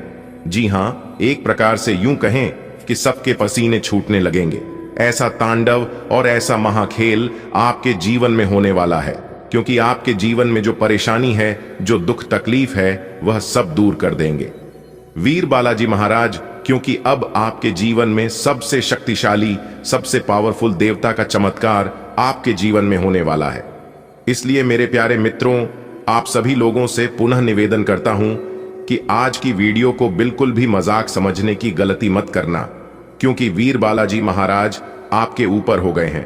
जी हां, एक प्रकार से यूं कहें कि सबके पसीने छूटने लगेंगे। ऐसा तांडव और ऐसा महाखेल आपके जीवन में होने वाला है, क्योंकि आपके जीवन में जो परेशानी है, जो दुख तकलीफ है, वह सब दूर कर देंगे वीर बालाजी महाराज। क्योंकि अब आपके जीवन में सबसे शक्तिशाली, सबसे पावरफुल देवता का चमत्कार आपके जीवन में होने वाला है। इसलिए मेरे प्यारे मित्रों, आप सभी लोगों से पुनः निवेदन करता हूं कि आज की वीडियो को बिल्कुल भी मजाक समझने की गलती मत करना, क्योंकि वीर बालाजी महाराज आपके ऊपर हो गए हैं,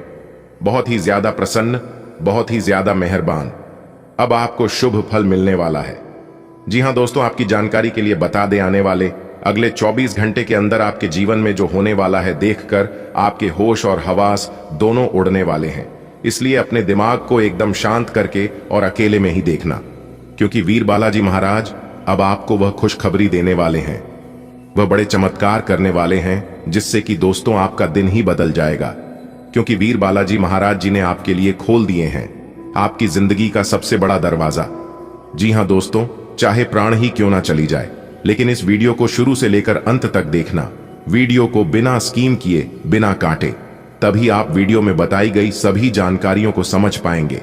बहुत ही ज्यादा प्रसन्न, बहुत ही ज्यादा मेहरबान। अब आपको शुभ फल मिलने वाला है। जी हां दोस्तों, आपकी जानकारी के लिए बता दें, आने वाले अगले 24 घंटे के अंदर आपके जीवन में जो होने वाला है, देखकर आपके होश और हवास दोनों उड़ने वाले हैं। इसलिए अपने दिमाग को एकदम शांत करके और अकेले में ही देखना, क्योंकि वीर बालाजी महाराज अब आपको वह खुशखबरी देने वाले हैं, वह बड़े चमत्कार करने वाले हैं, जिससे कि दोस्तों आपका दिन ही बदल जाएगा। क्योंकि वीर बालाजी महाराज जी ने आपके लिए खोल दिए हैं आपकी जिंदगी का सबसे बड़ा दरवाजा। जी हां दोस्तों, चाहे प्राण ही क्यों ना चली जाए, लेकिन इस वीडियो को शुरू से लेकर अंत तक देखना। वीडियो को बिना स्कीम किए, बिना काटे, तभी आप वीडियो में बताई गई सभी जानकारियों को समझ पाएंगे।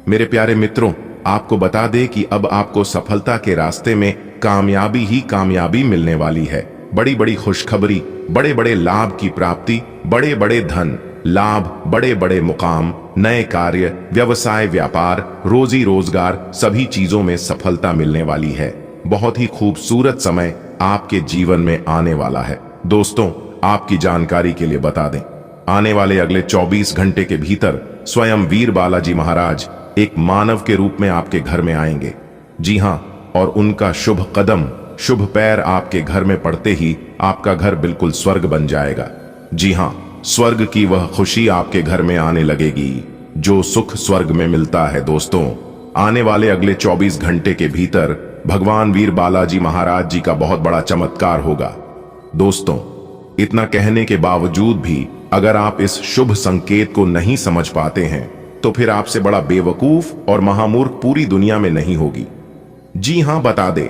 मेरे प्यारे मित्रों, आपको बता दें कि अब आपको सफलता के रास्ते में कामयाबी ही कामयाबी मिलने वाली है। बड़ी बड़ी खुशखबरी, बड़े बड़े लाभ की प्राप्ति, बड़े बड़े धन लाभ, बड़े बड़े मुकाम, नए कार्य, व्यवसाय, व्यापार, रोजी रोजगार, सभी चीजों में सफलता मिलने वाली है। बहुत ही खूबसूरत समय आपके जीवन में आने वाला है। दोस्तों, आपकी जानकारी के लिए बता दें, आने वाले अगले 24 घंटे के भीतर स्वयं वीर बालाजी महाराज एक मानव के रूप में आपके घर में आएंगे। जी हां, और उनका शुभ कदम, शुभ पैर आपके घर में पड़ते ही आपका घर बिल्कुल स्वर्ग बन जाएगा। जी हां, स्वर्ग की वह खुशी आपके घर में आने लगेगी, जो सुख स्वर्ग में मिलता है। दोस्तों, आने वाले अगले 24 घंटे के भीतर भगवान वीर बालाजी महाराज जी का बहुत बड़ा चमत्कार होगा। दोस्तों, इतना कहने के बावजूद भी अगर आप इस शुभ संकेत को नहीं समझ पाते हैं, तो फिर आपसे बड़ा बेवकूफ और महामूर्ख पूरी दुनिया में नहीं होगी। जी हां, बता दे,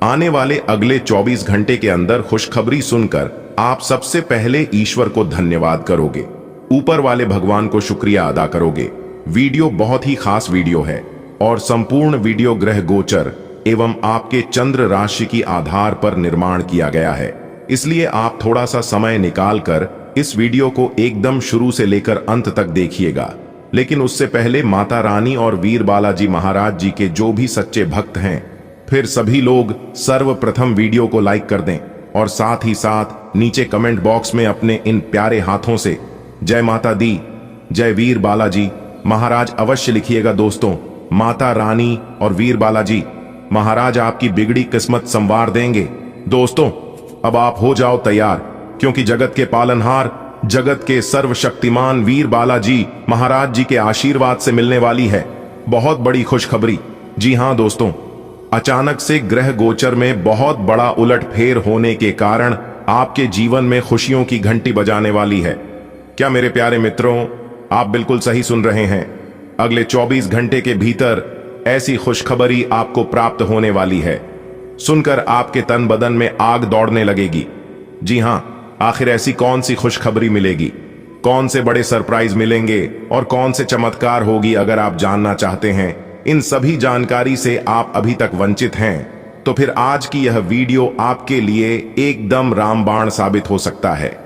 आने वाले अगले 24 घंटे के अंदर खुशखबरी सुनकर आप सबसे पहले ईश्वर को धन्यवाद करोगे, ऊपर वाले भगवान को शुक्रिया अदा करोगे। वीडियो बहुत ही खास वीडियो है और संपूर्ण वीडियो ग्रह गोचर एवं आपके चंद्र राशि की आधार पर निर्माण किया गया है। इसलिए आप थोड़ा सा समय निकालकर इस वीडियो को एकदम शुरू से लेकर अंत तक देखिएगा। लेकिन उससे पहले माता रानी और वीर बालाजी महाराज जी के जो भी सच्चे भक्त हैं, फिर सभी लोग सर्वप्रथम वीडियो को लाइक कर दें और साथ ही साथ नीचे कमेंट बॉक्स में अपने इन प्यारे हाथों से जय माता दी, जय वीर बालाजी महाराज अवश्य लिखिएगा। दोस्तों, माता रानी और वीर बालाजी महाराज आपकी बिगड़ी किस्मत संवार देंगे। दोस्तों, अब आप हो जाओ तैयार, क्योंकि जगत के पालनहार, जगत के सर्वशक्तिमान वीर बालाजी महाराज जी के आशीर्वाद से मिलने वाली है बहुत बड़ी खुशखबरी। जी हां दोस्तों, अचानक से ग्रह गोचर में बहुत बड़ा उलटफेर होने के कारण आपके जीवन में खुशियों की घंटी बजाने वाली है। क्या मेरे प्यारे मित्रों, आप बिल्कुल सही सुन रहे हैं। अगले 24 घंटे के भीतर ऐसी खुशखबरी आपको प्राप्त होने वाली है। सुनकर आपके तन बदन में आग दौड़ने लगेगी। जी हां, आखिर ऐसी कौन सी खुशखबरी मिलेगी, कौन से बड़े सरप्राइज मिलेंगे और कौन से चमत्कार होगी, अगर आप जानना चाहते हैं, इन सभी जानकारी से आप अभी तक वंचित हैं, तो फिर आज की यह वीडियो आपके लिए एकदम रामबाण साबित हो सकता है।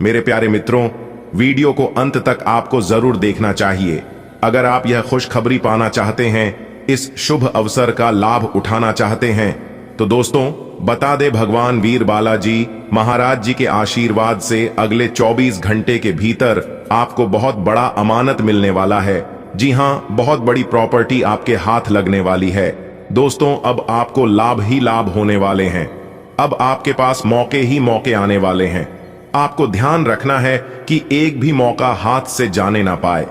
मेरे प्यारे मित्रों, वीडियो को अंत तक आपको जरूर देखना चाहिए। अगर आप यह खुशखबरी पाना चाहते हैं, इस शुभ अवसर का लाभ उठाना चाहते हैं, तो दोस्तों बता दे, भगवान वीर बालाजी महाराज जी के आशीर्वाद से अगले 24 घंटे के भीतर आपको बहुत बड़ा अमानत मिलने वाला है। जी हाँ, बहुत बड़ी प्रॉपर्टी आपके हाथ लगने वाली है। दोस्तों, अब आपको लाभ ही लाभ होने वाले हैं। अब आपके पास मौके ही मौके आने वाले हैं। आपको ध्यान रखना है कि एक भी मौका हाथ से जाने ना पाए।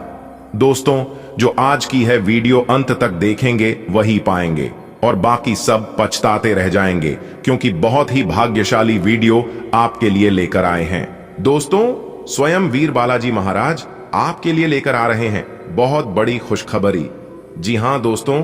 दोस्तों, जो आज की है वीडियो अंत तक देखेंगे वही पाएंगे, और बाकी सब पछताते रह जाएंगे, क्योंकि बहुत ही भाग्यशाली वीडियो आपके लिए लेकर आए हैं। दोस्तों, स्वयं वीर बालाजी महाराज आपके लिए लेकर आ रहे हैं बहुत बड़ी खुशखबरी। जी हां दोस्तों,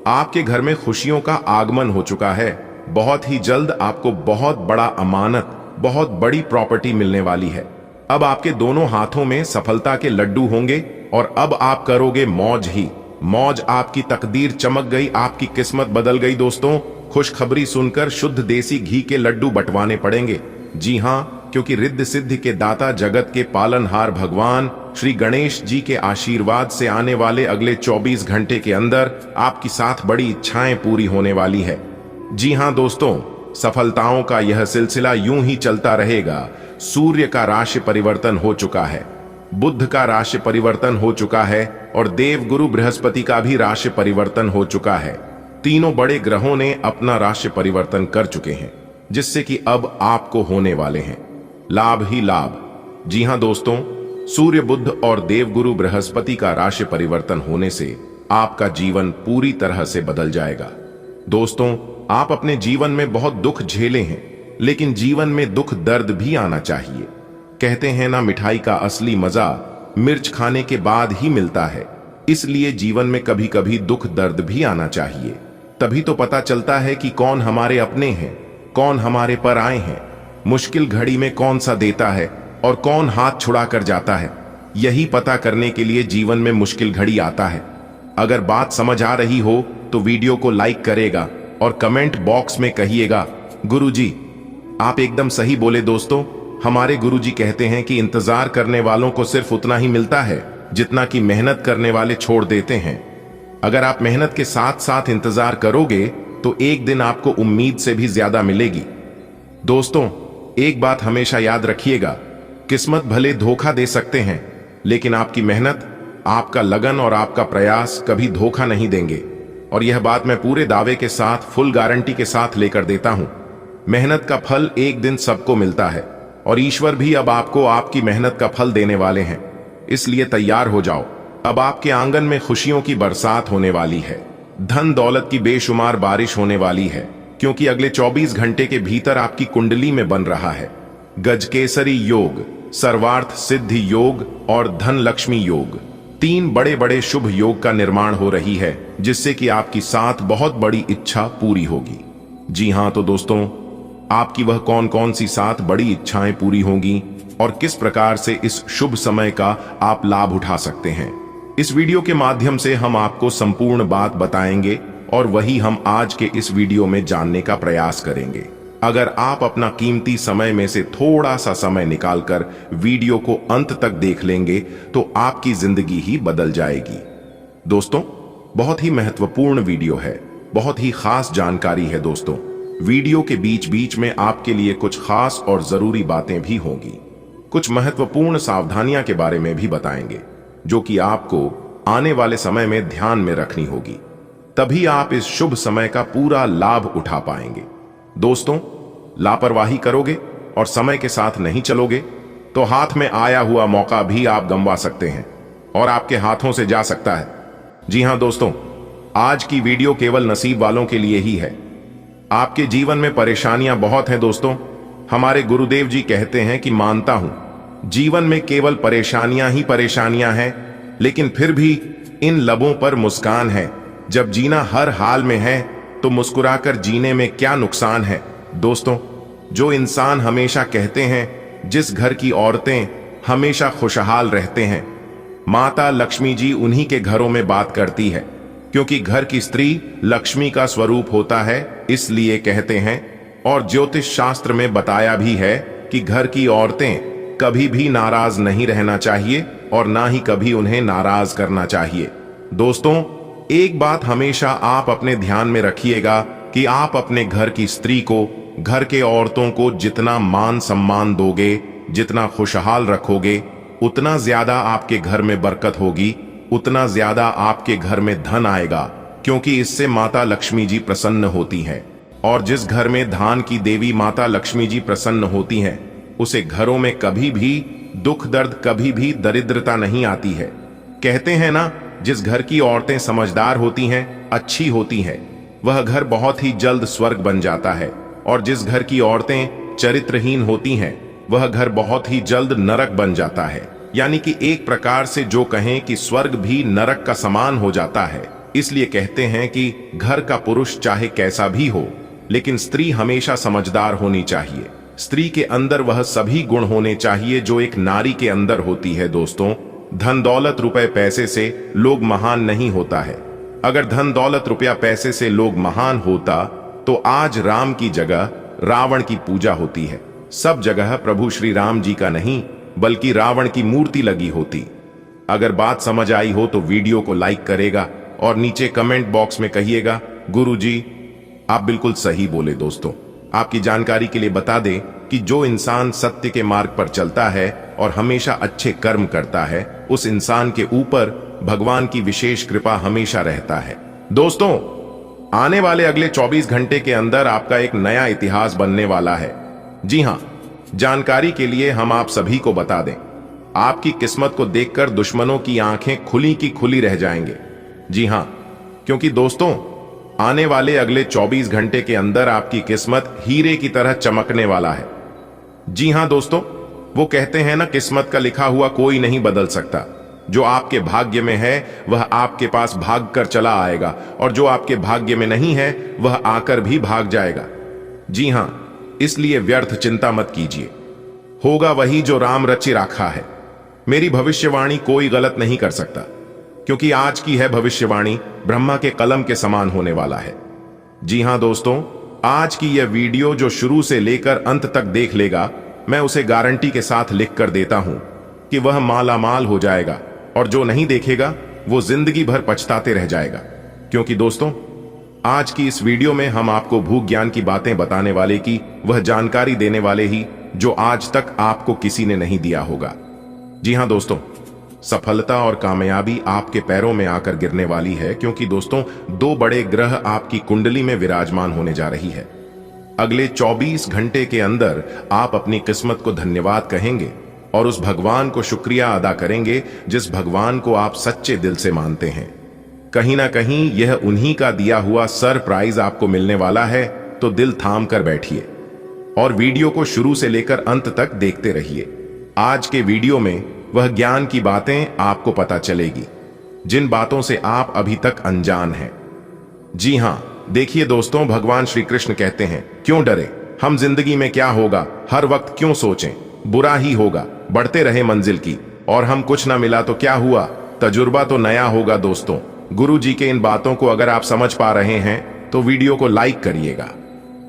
आपके घर में खुशियों का आगमन हो चुका है। बहुत ही जल्द आपको बहुत बड़ा अमानत, बहुत बड़ी प्रॉपर्टी मिलने वाली है। अब आपके दोनों हाथों में सफलता के लड्डू होंगे और अब आप करोगे मौज ही मौज। आपकी तकदीर चमक गई, आपकी किस्मत बदल गई। दोस्तों, खुशखबरी सुनकर शुद्ध देसी घी के लड्डू बंटवाने पड़ेंगे। जी हां, क्योंकि रिद्ध सिद्धि के दाता, जगत के पालनहार भगवान श्री गणेश जी के आशीर्वाद से आने वाले अगले 24 घंटे के अंदर आपकी 7 बड़ी इच्छाएं पूरी होने वाली है। जी हां दोस्तों, सफलताओं का यह सिलसिला यूं ही चलता रहेगा। सूर्य का राशि परिवर्तन हो चुका है, बुध का राशि परिवर्तन हो चुका है और देव गुरु बृहस्पति का भी राशि परिवर्तन हो चुका है। तीनों बड़े ग्रहों ने अपना राशि परिवर्तन कर चुके हैं, जिससे कि अब आपको होने वाले हैं लाभ ही लाभ। जी हां दोस्तों, सूर्य, बुध और देवगुरु बृहस्पति का राशि परिवर्तन होने से आपका जीवन पूरी तरह से बदल जाएगा। दोस्तों, आप अपने जीवन में बहुत दुख झेले हैं, लेकिन जीवन में दुख दर्द भी आना चाहिए। कहते हैं ना, मिठाई का असली मजा मिर्च खाने के बाद ही मिलता है। इसलिए जीवन में कभी कभी दुख दर्द भी आना चाहिए। तभी तो पता चलता है कि कौन हमारे अपने हैं, कौन हमारे पर आए हैं। मुश्किल घड़ी में कौन सा देता है और कौन हाथ छुड़ा कर जाता है, यही पता करने के लिए जीवन में मुश्किल घड़ी आता है। अगर बात समझ आ रही हो तो वीडियो को लाइक करेगा और कमेंट बॉक्स में कहिएगा, गुरुजी आप एकदम सही बोले। दोस्तों, हमारे गुरुजी कहते हैं कि इंतजार करने वालों को सिर्फ उतना ही मिलता है जितना कि मेहनत करने वाले छोड़ देते हैं। अगर आप मेहनत के साथ साथ इंतजार करोगे तो एक दिन आपको उम्मीद से भी ज्यादा मिलेगी। दोस्तों, एक बात हमेशा याद रखिएगा, किस्मत भले धोखा दे सकते हैं, लेकिन आपकी मेहनत, आपका लगन और आपका प्रयास कभी धोखा नहीं देंगे। और यह बात मैं पूरे दावे के साथ, फुल गारंटी के साथ लेकर देता हूं। मेहनत का फल एक दिन सबको मिलता है और ईश्वर भी अब आपको आपकी मेहनत का फल देने वाले हैं। इसलिए तैयार हो जाओ। अब आपके आंगन में खुशियों की बरसात होने वाली है, धन दौलत की बेशुमार बारिश होने वाली है, क्योंकि अगले 24 घंटे के भीतर आपकी कुंडली में बन रहा है गजकेसरी योग, सर्वार्थ सिद्धि योग और धन लक्ष्मी योग। 3 बड़े बड़े शुभ योग का निर्माण हो रही है, जिससे कि आपकी 7 बहुत बड़ी इच्छा पूरी होगी। जी हां तो दोस्तों, आपकी वह कौन कौन सी 7 बड़ी इच्छाएं पूरी होंगी और किस प्रकार से इस शुभ समय का आप लाभ उठा सकते हैं, इस वीडियो के माध्यम से हम आपको संपूर्ण बात बताएंगे और वही हम आज के इस वीडियो में जानने का प्रयास करेंगे। अगर आप अपना कीमती समय में से थोड़ा सा समय निकालकर वीडियो को अंत तक देख लेंगे तो आपकी जिंदगी ही बदल जाएगी। दोस्तों, बहुत ही महत्वपूर्ण वीडियो है, बहुत ही खास जानकारी है। दोस्तों, वीडियो के बीच बीच में आपके लिए कुछ खास और जरूरी बातें भी होंगी, कुछ महत्वपूर्ण सावधानियां के बारे में भी बताएंगे, जो कि आपको आने वाले समय में ध्यान में रखनी होगी। तभी आप इस शुभ समय का पूरा लाभ उठा पाएंगे। दोस्तों, लापरवाही करोगे और समय के साथ नहीं चलोगे तो हाथ में आया हुआ मौका भी आप गंवा सकते हैं और आपके हाथों से जा सकता है। जी हां दोस्तों, आज की वीडियो केवल नसीब वालों के लिए ही है। आपके जीवन में परेशानियां बहुत हैं दोस्तों। हमारे गुरुदेव जी कहते हैं कि मानता हूं जीवन में केवल परेशानियां ही परेशानियां हैं, लेकिन फिर भी इन लबों पर मुस्कान है। जब जीना हर हाल में है तो मुस्कुराकर जीने में क्या नुकसान है। दोस्तों, जो इंसान हमेशा कहते हैं जिस घर की औरतें हमेशा खुशहाल रहते हैं, माता लक्ष्मी जी उन्हीं के घरों में बात करती है, क्योंकि घर की स्त्री लक्ष्मी का स्वरूप होता है। इसलिए कहते हैं और ज्योतिष शास्त्र में बताया भी है कि घर की औरतें कभी भी नाराज नहीं रहना चाहिए और ना ही कभी उन्हें नाराज करना चाहिए। दोस्तों, एक बात हमेशा आप अपने ध्यान में रखिएगा कि आप अपने घर की स्त्री को, घर के औरतों को जितना मान सम्मान दोगे, जितना खुशहाल रखोगे, उतना ज्यादा आपके घर में बरकत होगी, उतना ज्यादा आपके घर में धन आएगा, क्योंकि इससे माता लक्ष्मी जी प्रसन्न होती हैं। और जिस घर में धान की देवी माता लक्ष्मी जी प्रसन्न होती हैं, उसे घरों में कभी भी दुख दर्द, कभी भी दरिद्रता नहीं आती है। कहते हैं ना, जिस घर की औरतें समझदार होती हैं, अच्छी होती हैं, वह घर बहुत ही जल्द स्वर्ग बन जाता है। और जिस घर की औरतें चरित्रहीन होती हैं, वह घर बहुत ही जल्द नरक बन जाता है। यानी कि एक प्रकार से जो कहें कि स्वर्ग भी नरक का समान हो जाता है। इसलिए कहते हैं कि घर का पुरुष चाहे कैसा भी हो, लेकिन स्त्री हमेशा समझदार होनी चाहिए। स्त्री के अंदर वह सभी गुण होने चाहिए जो एक नारी के अंदर होती है। दोस्तों, धन दौलत रुपए पैसे से लोग महान नहीं होता है। अगर धन दौलत रुपया पैसे से लोग महान होता तो आज राम की जगह रावण की पूजा होती है। सब जगह प्रभु श्री राम जी का नहीं, बल्कि रावण की मूर्ति लगी होती। अगर बात समझ आई हो तो वीडियो को लाइक करेगा और नीचे कमेंट बॉक्स में कहिएगा, गुरुजी आप बिल्कुल सही बोले। दोस्तों, आपकी जानकारी के लिए बता दें कि जो इंसान सत्य के मार्ग पर चलता है और हमेशा अच्छे कर्म करता है, उस इंसान के ऊपर भगवान की विशेष कृपा हमेशा रहता है। दोस्तों, आने वाले अगले 24 घंटे के अंदर आपका एक नया इतिहास बनने वाला है। जी हां, जानकारी के लिए हम आप सभी को बता दें, आपकी किस्मत को देखकर दुश्मनों की आंखें खुली की खुली रह जाएंगे। जी हां, क्योंकि दोस्तों, आने वाले अगले 24 घंटे के अंदर आपकी किस्मत हीरे की तरह चमकने वाला है। जी हां दोस्तों, वो कहते हैं ना, किस्मत का लिखा हुआ कोई नहीं बदल सकता। जो आपके भाग्य में है वह आपके पास भाग कर चला आएगा, और जो आपके भाग्य में नहीं है वह आकर भी भाग जाएगा। जी हां, इसलिए व्यर्थ चिंता मत कीजिए। होगा वही जो राम रचि राखा है। मेरी भविष्यवाणी कोई गलत नहीं कर सकता, क्योंकि आज की है भविष्यवाणी ब्रह्मा के कलम के समान होने वाला है। जी हां दोस्तों, आज की यह वीडियो जो शुरू से लेकर अंत तक देख लेगा, मैं उसे गारंटी के साथ लिख कर देता हूं कि वह माला माल हो जाएगा, और जो नहीं देखेगा वो जिंदगी भर पछताते रह जाएगा। क्योंकि दोस्तों, आज की इस वीडियो में हम आपको भूख ज्ञान की बातें बताने वाले की वह जानकारी देने वाले ही जो आज तक आपको किसी ने नहीं दिया होगा। जी हां दोस्तों, सफलता और कामयाबी आपके पैरों में आकर गिरने वाली है, क्योंकि दोस्तों, 2 बड़े ग्रह आपकी कुंडली में विराजमान होने जा रही है। अगले 24 घंटे के अंदर आप अपनी किस्मत को धन्यवाद कहेंगे और उस भगवान को शुक्रिया अदा करेंगे जिस भगवान को आप सच्चे दिल से मानते हैं। कहीं ना कहीं यह उन्हीं का दिया हुआ सरप्राइज आपको मिलने वाला है। तो दिल थाम कर बैठिए और वीडियो को शुरू से लेकर अंत तक देखते रहिए। आज के वीडियो में वह ज्ञान की बातें आपको पता चलेगी जिन बातों से आप अभी तक अनजान हैं। जी हां, देखिए दोस्तों, भगवान श्री कृष्ण कहते हैं, क्यों डरे, हम जिंदगी में क्या होगा हर वक्त क्यों सोचें, बुरा ही होगा, बढ़ते रहे मंजिल की, और हम कुछ ना मिला तो क्या हुआ, तजुर्बा तो नया होगा। दोस्तों, गुरु जी के इन बातों को अगर आप समझ पा रहे हैं तो वीडियो को लाइक करिएगा।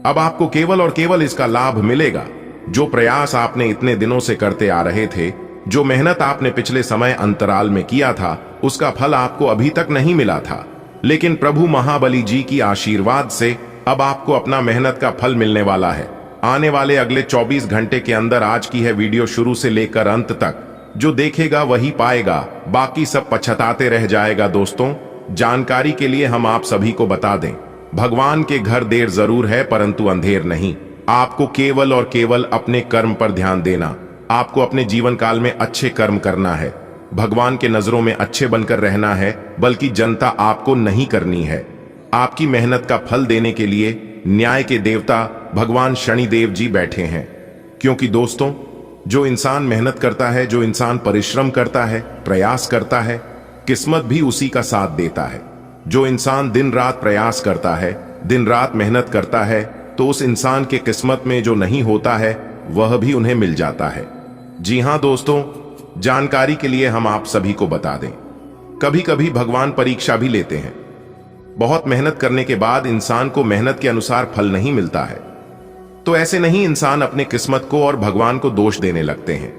अब आपको केवल और केवल इसका लाभ मिलेगा। जो प्रयास आपने इतने दिनों से करते आ रहे थे, जो मेहनत आपने पिछले समय अंतराल में किया था, उसका फल आपको अभी तक नहीं मिला था, लेकिन प्रभु महाबली जी की आशीर्वाद से अब आपको अपना मेहनत का फल मिलने वाला है। आने वाले अगले 24 घंटे के अंदर आज की है वीडियो शुरू से लेकर अंत तक, जो देखेगा वही पाएगा, बाकी सब पछताते रह जाएगा। दोस्तों, जानकारी के लिए हम आप सभी को बता दें, भगवान के घर देर जरूर है परंतु अंधेर नहीं। आपको केवल और केवल अपने कर्म पर ध्यान देना, आपको अपने जीवन काल में अच्छे कर्म करना है, भगवान के नजरों में अच्छे बनकर रहना है, बल्कि जनता आपको नहीं करनी है। आपकी मेहनत का फल देने के लिए न्याय के देवता भगवान शनिदेव जी बैठे हैं। क्योंकि दोस्तों, जो इंसान मेहनत करता है, जो इंसान परिश्रम करता है, प्रयास करता है, किस्मत भी उसी का साथ देता है। जो इंसान दिन रात प्रयास करता है, दिन रात मेहनत करता है, तो उस इंसान के किस्मत में जो नहीं होता है वह भी उन्हें मिल जाता है। जी हां दोस्तों, जानकारी के लिए हम आप सभी को बता दें, कभी कभी भगवान परीक्षा भी लेते हैं। बहुत मेहनत करने के बाद इंसान को मेहनत के अनुसार फल नहीं मिलता है, तो ऐसे नहीं इंसान अपने किस्मत को और भगवान को दोष देने लगते हैं।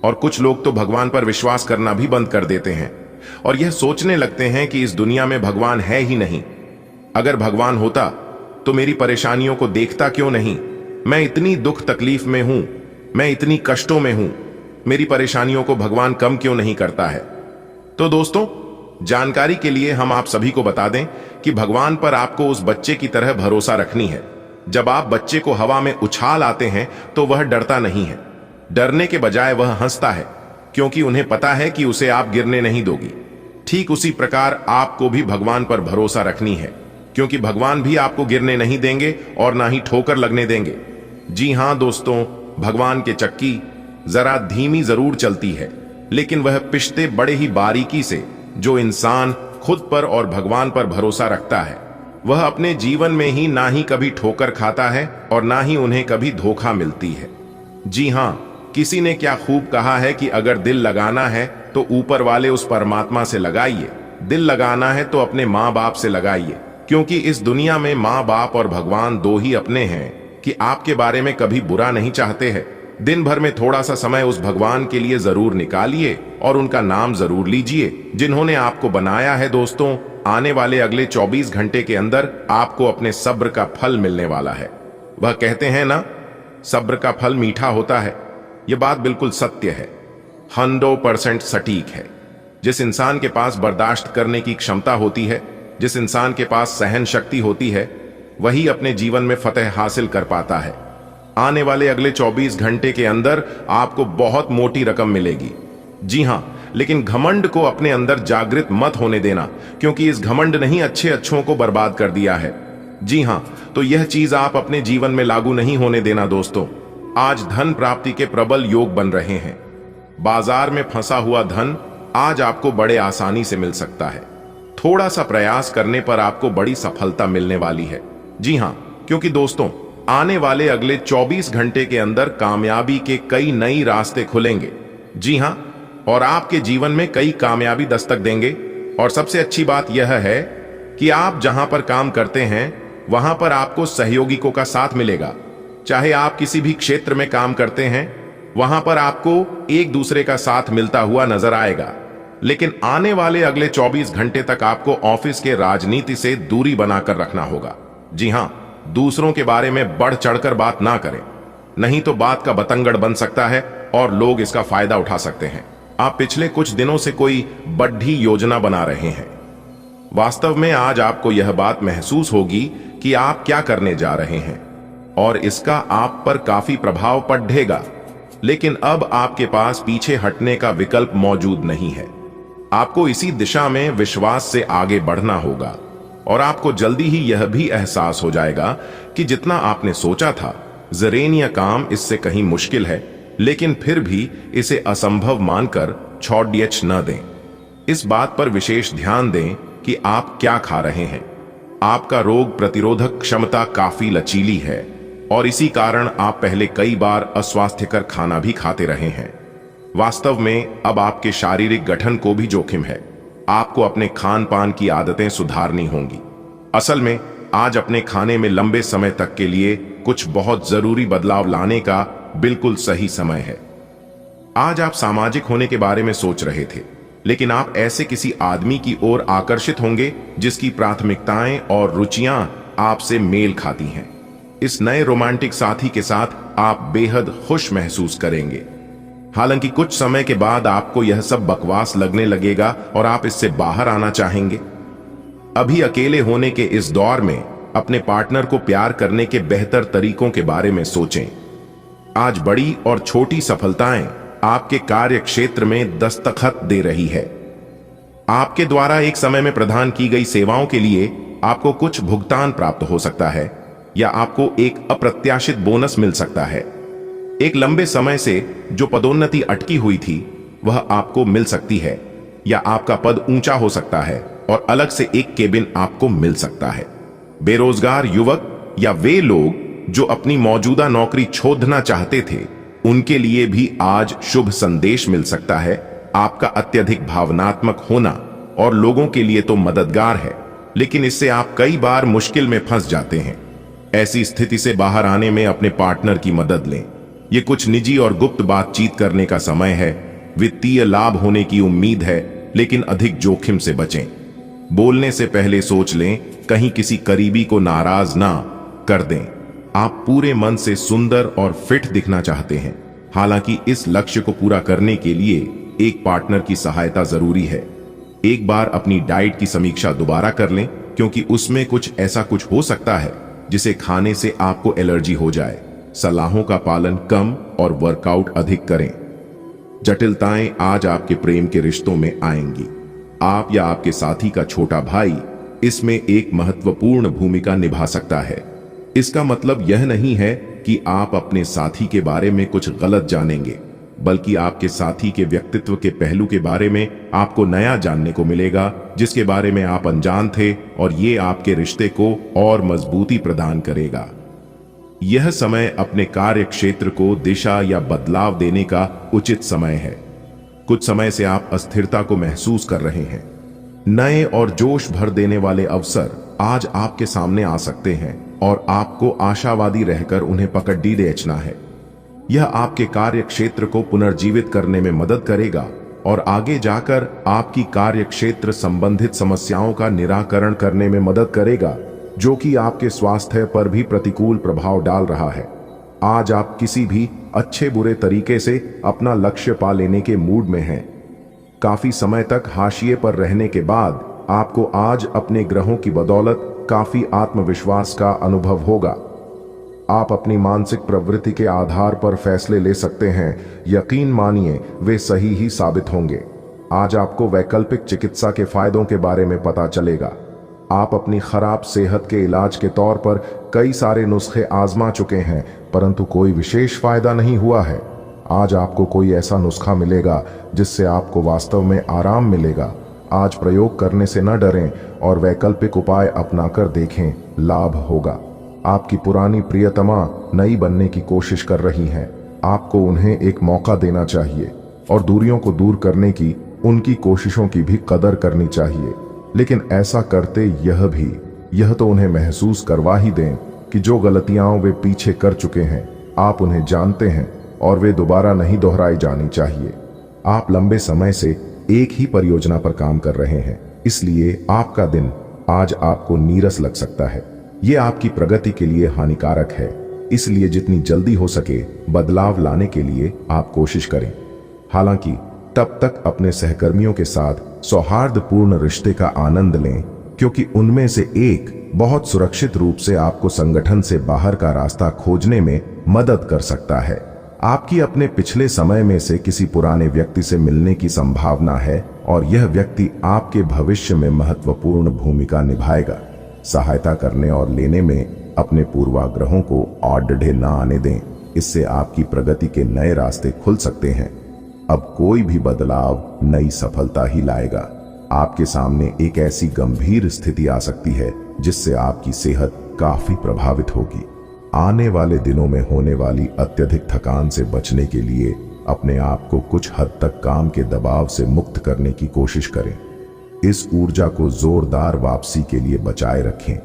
और कुछ लोग तो भगवान पर विश्वास करना भी बंद कर देते हैं और यह सोचने लगते हैं कि इस दुनिया में भगवान है ही नहीं। अगर भगवान होता तो मेरी परेशानियों को देखता क्यों नहीं, मैं इतनी दुख तकलीफ में हूं, मैं इतनी कष्टों में हूं, मेरी परेशानियों को भगवान कम क्यों नहीं करता है। तो दोस्तों, जानकारी के लिए हम आप सभी को बता दें कि भगवान पर आपको उस बच्चे की तरह भरोसा रखनी है। जब आप बच्चे को हवा में उछाल आते हैं तो वह डरता नहीं है, डरने के बजाय वह हंसता है, क्योंकि उन्हें पता है कि उसे आप गिरने नहीं दोगी। ठीक उसी प्रकार आपको भी भगवान पर भरोसा रखनी है, क्योंकि भगवान भी आपको गिरने नहीं देंगे और ना ही ठोकर लगने देंगे। जी हां दोस्तों, भगवान के चक्की जरा धीमी जरूर चलती है, लेकिन वह पिछते बड़े ही बारीकी से। जो इंसान खुद पर और भगवान पर भरोसा रखता है वह अपने जीवन में ही ना ही कभी ठोकर खाता है और ना ही उन्हें कभी धोखा मिलती है। जी हां, किसी ने क्या खूब कहा है कि अगर दिल लगाना है तो ऊपर वाले उस परमात्मा से लगाइए, दिल लगाना है तो अपने माँ बाप से लगाइए, क्योंकि इस दुनिया में माँ बाप और भगवान दो ही अपने हैं कि आपके बारे में कभी बुरा नहीं चाहते हैं। दिन भर में थोड़ा सा समय उस भगवान के लिए जरूर निकालिए और उनका नाम जरूर लीजिए, जिन्होंने आपको बनाया है। दोस्तों, आने वाले अगले 24 घंटे के अंदर आपको अपने सब्र का फल मिलने वाला है। वह कहते हैं ना, सब्र का फल मीठा होता है। यह बात बिल्कुल सत्य है, 100% सटीक है। जिस इंसान के पास बर्दाश्त करने की क्षमता होती है, जिस इंसान के पास सहन शक्ति होती है, वही अपने जीवन में फतह हासिल कर पाता है। आने वाले अगले 24 घंटे के अंदर आपको बहुत मोटी रकम मिलेगी। जी हां, लेकिन घमंड को अपने अंदर जागृत मत होने देना, क्योंकि इस घमंड ने ही अच्छों को बर्बाद कर दिया है। जी हां, तो यह चीज आप अपने जीवन में लागू नहीं होने देना। दोस्तों, आज धन प्राप्ति के प्रबल योग बन रहे हैं। बाजार में फंसा हुआ धन आज आपको बड़े आसानी से मिल सकता है। थोड़ा सा प्रयास करने पर आपको बड़ी सफलता मिलने वाली है। जी हां, क्योंकि दोस्तों, आने वाले अगले 24 घंटे के अंदर कामयाबी के कई नई रास्ते खुलेंगे। जी हां, और आपके जीवन में कई कामयाबी दस्तक देंगे। और सबसे अच्छी बात यह है कि आप जहां पर काम करते हैं वहां पर आपको सहयोगियों का साथ मिलेगा। चाहे आप किसी भी क्षेत्र में काम करते हैं, वहां पर आपको एक दूसरे का साथ मिलता हुआ नजर आएगा। लेकिन आने वाले अगले 24 घंटे तक आपको ऑफिस के राजनीति से दूरी बनाकर रखना होगा। जी हां, दूसरों के बारे में बढ़ चढ़कर बात ना करें, नहीं तो बात का बतंगड़ बन सकता है और लोग इसका फायदा उठा सकते हैं। आप पिछले कुछ दिनों से कोई बड़ी योजना बना रहे हैं। वास्तव में आज आपको यह बात महसूस होगी कि आप क्या करने जा रहे हैं और इसका आप पर काफी प्रभाव पड़ेगा। लेकिन अब आपके पास पीछे हटने का विकल्प मौजूद नहीं है। आपको इसी दिशा में विश्वास से आगे बढ़ना होगा और आपको जल्दी ही यह भी एहसास हो जाएगा कि जितना आपने सोचा था, जरेनिया काम इससे कहीं मुश्किल है, लेकिन फिर भी इसे असंभव मानकर छोड़ न दें। इस बात पर विशेष ध्यान दें कि आप क्या खा रहे हैं। आपका रोग प्रतिरोधक क्षमता काफी लचीली है और इसी कारण आप पहले कई बार अस्वास्थ्यकर खाना भी खाते रहे हैं। वास्तव में अब आपके शारीरिक गठन को भी जोखिम है। आपको अपने खान पान की आदतें सुधारनी होंगी। असल में आज अपने खाने में लंबे समय तक के लिए कुछ बहुत जरूरी बदलाव लाने का बिल्कुल सही समय है। आज आप सामाजिक होने के बारे में सोच रहे थे, लेकिन आप ऐसे किसी आदमी की ओर आकर्षित होंगे जिसकी प्राथमिकताएं और रुचियां आपसे मेल खाती हैं। इस नए रोमांटिक साथी के साथ आप बेहद खुश महसूस करेंगे। हालांकि कुछ समय के बाद आपको यह सब बकवास लगने लगेगा और आप इससे बाहर आना चाहेंगे। अभी अकेले होने के इस दौर में अपने पार्टनर को प्यार करने के बेहतर तरीकों के बारे में सोचें। आज बड़ी और छोटी सफलताएं आपके कार्य क्षेत्र में दस्तखत दे रही है। आपके द्वारा एक समय में प्रदान की गई सेवाओं के लिए आपको कुछ भुगतान प्राप्त हो सकता है या आपको एक अप्रत्याशित बोनस मिल सकता है। एक लंबे समय से जो पदोन्नति अटकी हुई थी वह आपको मिल सकती है या आपका पद ऊंचा हो सकता है और अलग से एक केबिन आपको मिल सकता है। बेरोजगार युवक या वे लोग जो अपनी मौजूदा नौकरी छोड़ना चाहते थे, उनके लिए भी आज शुभ संदेश मिल सकता है। आपका अत्यधिक भावनात्मक होना और लोगों के लिए तो मददगार है, लेकिन इससे आप कई बार मुश्किल में फंस जाते हैं। ऐसी स्थिति से बाहर आने में अपने पार्टनर की मदद लें। ये कुछ निजी और गुप्त बातचीत करने का समय है। वित्तीय लाभ होने की उम्मीद है, लेकिन अधिक जोखिम से बचें। बोलने से पहले सोच लें, कहीं किसी करीबी को नाराज ना कर दें। आप पूरे मन से सुंदर और फिट दिखना चाहते हैं। हालांकि इस लक्ष्य को पूरा करने के लिए एक पार्टनर की सहायता जरूरी है। एक बार अपनी डाइट की समीक्षा दोबारा कर लें, क्योंकि उसमें ऐसा कुछ हो सकता है जिसे खाने से आपको एलर्जी हो जाए। सलाहों का पालन कम और वर्कआउट अधिक करें। जटिलताएं आज आपके प्रेम के रिश्तों में आएंगी। आप या आपके साथी का छोटा भाई इसमें एक महत्वपूर्ण भूमिका निभा सकता है। इसका मतलब यह नहीं है कि आप अपने साथी के बारे में कुछ गलत जानेंगे, बल्कि आपके साथी के व्यक्तित्व के पहलू के बारे में आपको नया जानने को मिलेगा, जिसके बारे में आप अनजान थे, और ये आपके रिश्ते को और मजबूती प्रदान करेगा। यह समय अपने कार्य क्षेत्र को दिशा या बदलाव देने का उचित समय है। कुछ समय से आप अस्थिरता को महसूस कर रहे हैं। नए और जोश भर देने वाले अवसर आज आपके सामने आ सकते हैं और आपको आशावादी रहकर उन्हें पकड़ लेना है। यह आपके कार्य क्षेत्र को पुनर्जीवित करने में मदद करेगा और आगे जाकर आपकी कार्य क्षेत्र संबंधित समस्याओं का निराकरण करने में मदद करेगा, जो कि आपके स्वास्थ्य पर भी प्रतिकूल प्रभाव डाल रहा है। आज आप किसी भी अच्छे बुरे तरीके से अपना लक्ष्य पा लेने के मूड में हैं। काफी समय तक हाशिए पर रहने के बाद आपको आज अपने ग्रहों की बदौलत काफी आत्मविश्वास का अनुभव होगा। आप अपनी मानसिक प्रवृत्ति के आधार पर फैसले ले सकते हैं। यकीन मानिए, वे सही ही साबित होंगे। आज आपको वैकल्पिक चिकित्सा के फायदों के बारे में पता चलेगा। आप अपनी खराब सेहत के इलाज के तौर पर कई सारे नुस्खे आजमा चुके हैं, परंतु कोई विशेष फायदा नहीं हुआ है। आज आपको कोई ऐसा नुस्खा मिलेगा जिससे आपको वास्तव में आराम मिलेगा। आज प्रयोग करने से न डरें और वैकल्पिक उपाय अपनाकर देखें, लाभ होगा। आपकी पुरानी प्रियतमा नई बनने की कोशिश कर रही हैं। आपको उन्हें एक मौका देना चाहिए और दूरियों को दूर करने की उनकी कोशिशों की भी कदर करनी चाहिए। लेकिन ऐसा करते यह तो उन्हें महसूस करवा ही दें कि जो गलतियां वे पीछे कर चुके हैं, आप उन्हें जानते हैं और वे दोबारा नहीं दोहराई जानी चाहिए। आप लंबे समय से एक ही परियोजना पर काम कर रहे हैं, इसलिए आपका दिन आज आपको नीरस लग सकता है। ये आपकी प्रगति के लिए हानिकारक है, इसलिए जितनी जल्दी हो सके बदलाव लाने के लिए आप कोशिश करें। हालांकि तब तक अपने सहकर्मियों के साथ सौहार्दपूर्ण रिश्ते का आनंद लें, क्योंकि उनमें से एक बहुत सुरक्षित रूप से आपको संगठन से बाहर का रास्ता खोजने में मदद कर सकता है। आपकी अपने पिछले समय में से किसी पुराने व्यक्ति से मिलने की संभावना है और यह व्यक्ति आपके भविष्य में महत्वपूर्ण भूमिका निभाएगा। सहायता करने और लेने में अपने पूर्वाग्रहों को आड़े न आने दें, इससे आपकी प्रगति के नए रास्ते खुल सकते हैं। अब कोई भी बदलाव नई सफलता ही लाएगा। आपके सामने एक ऐसी गंभीर स्थिति आ सकती है जिससे आपकी सेहत काफी प्रभावित होगी। आने वाले दिनों में होने वाली अत्यधिक थकान से बचने के लिए अपने आप को कुछ हद तक काम के दबाव से मुक्त करने की कोशिश करें। इस ऊर्जा को जोरदार वापसी के लिए बचाए रखें।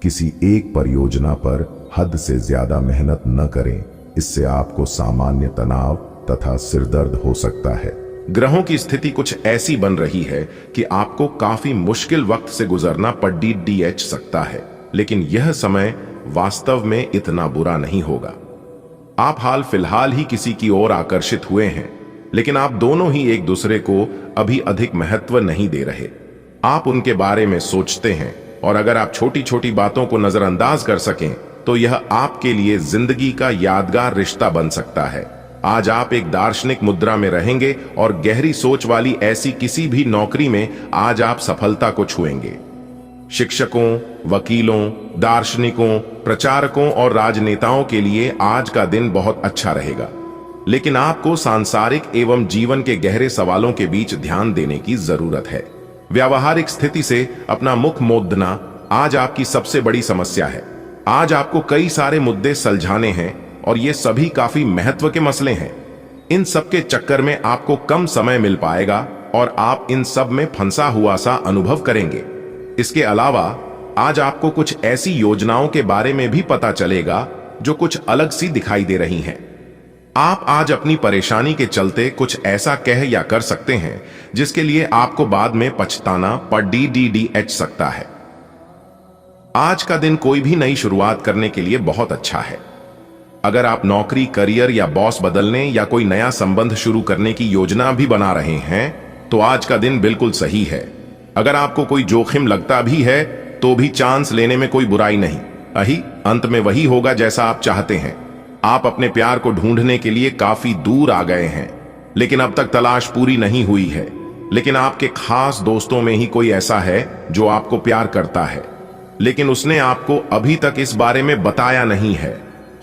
किसी एक परियोजना पर हद से ज्यादा मेहनत न करें, इससे आपको सामान्य तनाव तथा सिरदर्द हो सकता है। ग्रहों की स्थिति कुछ ऐसी बन रही है कि आपको काफी मुश्किल वक्त से गुजरना पड़ सकता है, लेकिन यह समय वास्तव में इतना बुरा नहीं होगा। आप हाल फिलहाल ही किसी की ओर आकर्षित हुए हैं, लेकिन आप दोनों ही एक दूसरे को अभी अधिक महत्व नहीं दे रहे। आप उनके बारे में सोचते हैं, और अगर आप छोटी छोटी बातों को नजरअंदाज कर सकें तो यह आपके लिए जिंदगी का यादगार रिश्ता बन सकता है। आज आप एक दार्शनिक मुद्रा में रहेंगे और गहरी सोच वाली ऐसी किसी भी नौकरी में आज आप सफलता को छुएंगे। शिक्षकों, वकीलों, दार्शनिकों, प्रचारकों और राजनेताओं के लिए आज का दिन बहुत अच्छा रहेगा, लेकिन आपको सांसारिक एवं जीवन के गहरे सवालों के बीच ध्यान देने की जरूरत है। व्यावहारिक स्थिति से अपना मुख मोड़ना आज आपकी सबसे बड़ी समस्या है। आज आपको कई सारे मुद्दे सुलझाने हैं और ये सभी काफी महत्व के मसले हैं। इन सब के चक्कर में आपको कम समय मिल पाएगा और आप इन सब में फंसा हुआ सा अनुभव करेंगे। इसके अलावा आज आपको कुछ ऐसी योजनाओं के बारे में भी पता चलेगा जो कुछ अलग सी दिखाई दे रही हैं। आप आज अपनी परेशानी के चलते कुछ ऐसा कह या कर सकते हैं जिसके लिए आपको बाद में पछताना पड़ सकता है। आज का दिन कोई भी नई शुरुआत करने के लिए बहुत अच्छा है। अगर आप नौकरी, करियर या बॉस बदलने या कोई नया संबंध शुरू करने की योजना भी बना रहे हैं तो आज का दिन बिल्कुल सही है। अगर आपको कोई जोखिम लगता भी है तो भी चांस लेने में कोई बुराई नहीं। अंत में वही होगा जैसा आप चाहते हैं। आप अपने प्यार को ढूंढने के लिए काफी दूर आ गए हैं, लेकिन अब तक तलाश पूरी नहीं हुई है। लेकिन आपके खास दोस्तों में ही कोई ऐसा है जो आपको प्यार करता है, लेकिन उसने आपको अभी तक इस बारे में बताया नहीं है।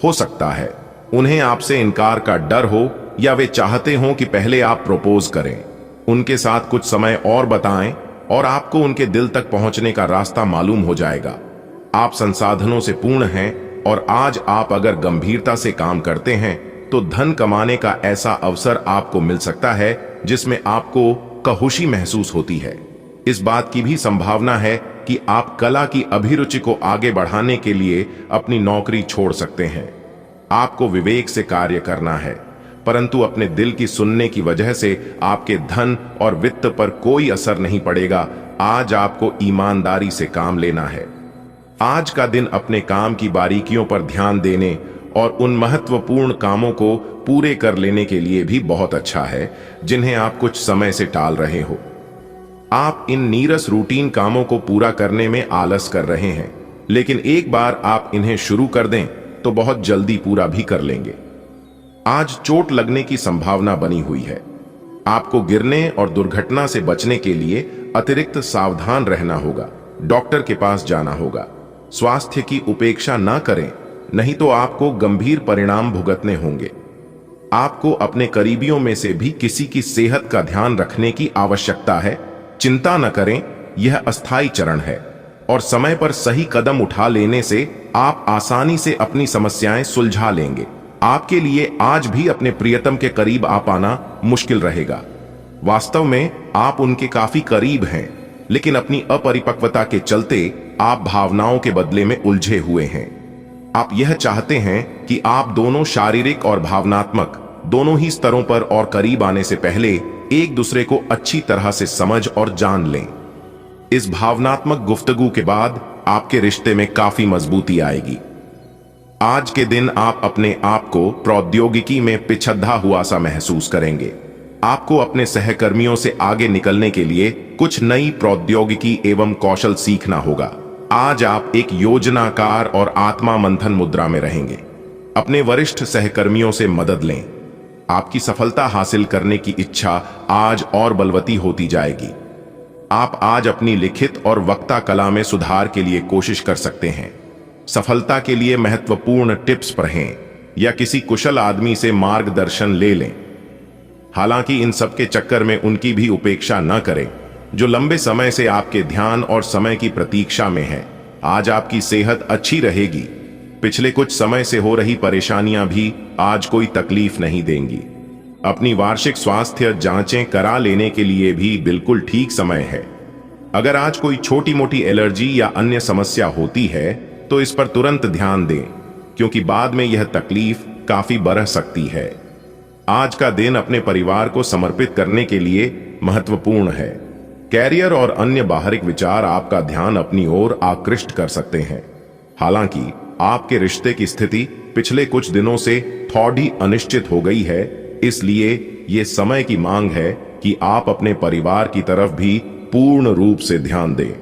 हो सकता है उन्हें आपसे इनकार का डर हो, या वे चाहते हो कि पहले आप प्रपोज करें, उनके साथ कुछ समय और बताएं और आपको उनके दिल तक पहुंचने का रास्ता मालूम हो जाएगा। आप संसाधनों से पूर्ण हैं और आज आप अगर गंभीरता से काम करते हैं तो धन कमाने का ऐसा अवसर आपको मिल सकता है जिसमें आपको खुशी महसूस होती है। इस बात की भी संभावना है कि आप कला की अभिरुचि को आगे बढ़ाने के लिए अपनी नौकरी छोड़ सकते हैं। आपको विवेक से कार्य करना है, परंतु अपने दिल की सुनने की वजह से आपके धन और वित्त पर कोई असर नहीं पड़ेगा। आज आपको ईमानदारी से काम लेना है। आज का दिन अपने काम की बारीकियों पर ध्यान देने और उन महत्वपूर्ण कामों को पूरे कर लेने के लिए भी बहुत अच्छा है जिन्हें आप कुछ समय से टाल रहे हो। आप इन नीरस रूटीन कामों को पूरा करने में आलस कर रहे हैं, लेकिन एक बार आप इन्हें शुरू कर दें तो बहुत जल्दी पूरा भी कर लेंगे। आज चोट लगने की संभावना बनी हुई है। आपको गिरने और दुर्घटना से बचने के लिए अतिरिक्त सावधान रहना होगा। डॉक्टर के पास जाना होगा। स्वास्थ्य की उपेक्षा ना करें, नहीं तो आपको गंभीर परिणाम भुगतने होंगे। आपको अपने करीबियों में से भी किसी की सेहत का ध्यान रखने की आवश्यकता है। चिंता न करें, यह अस्थायी चरण है और समय पर सही कदम उठा लेने से आप आसानी से अपनी समस्याएं सुलझा लेंगे। आपके लिए आज भी अपने प्रियतम के करीब आ पाना मुश्किल रहेगा। वास्तव में आप उनके काफी करीब हैं, लेकिन अपनी अपरिपक्वता के चलते आप भावनाओं के बदले में उलझे हुए हैं। आप यह चाहते हैं कि आप दोनों शारीरिक और भावनात्मक दोनों ही स्तरों पर और करीब आने से पहले एक दूसरे को अच्छी तरह से समझ और जान लें। इस भावनात्मक गुफ्तगू के बाद आपके रिश्ते में काफी मजबूती आएगी। आज के दिन आप अपने आप को प्रौद्योगिकी में पिछड़ा हुआ सा महसूस करेंगे। आपको अपने सहकर्मियों से आगे निकलने के लिए कुछ नई प्रौद्योगिकी एवं कौशल सीखना होगा। आज आप एक योजनाकार और आत्मा मंथन मुद्रा में रहेंगे। अपने वरिष्ठ सहकर्मियों से मदद लें। आपकी सफलता हासिल करने की इच्छा आज और बलवती होती जाएगी। आप आज अपनी लिखित और वक्ता कला में सुधार के लिए कोशिश कर सकते हैं। सफलता के लिए महत्वपूर्ण टिप्स पढ़ें या किसी कुशल आदमी से मार्गदर्शन ले लें। हालांकि इन सब के चक्कर में उनकी भी उपेक्षा न करें जो लंबे समय से आपके ध्यान और समय की प्रतीक्षा में है। आज आपकी सेहत अच्छी रहेगी। पिछले कुछ समय से हो रही परेशानियां भी आज कोई तकलीफ नहीं देंगी। अपनी वार्षिक स्वास्थ्य जांचें करा लेने के लिए भी बिल्कुल ठीक समय है। अगर आज कोई छोटी मोटी एलर्जी या अन्य समस्या होती है तो इस पर तुरंत ध्यान दें, क्योंकि बाद में यह तकलीफ काफी बढ़ सकती है। आज का दिन अपने परिवार को समर्पित करने के लिए महत्वपूर्ण है। कैरियर और अन्य बाहरिक विचार आपका ध्यान अपनी ओर आकृष्ट कर सकते हैं। हालांकि आपके रिश्ते की स्थिति पिछले कुछ दिनों से थोड़ी अनिश्चित हो गई है, इसलिए ये समय की मांग है कि आप अपने परिवार की तरफ भी पूर्ण रूप से ध्यान दें।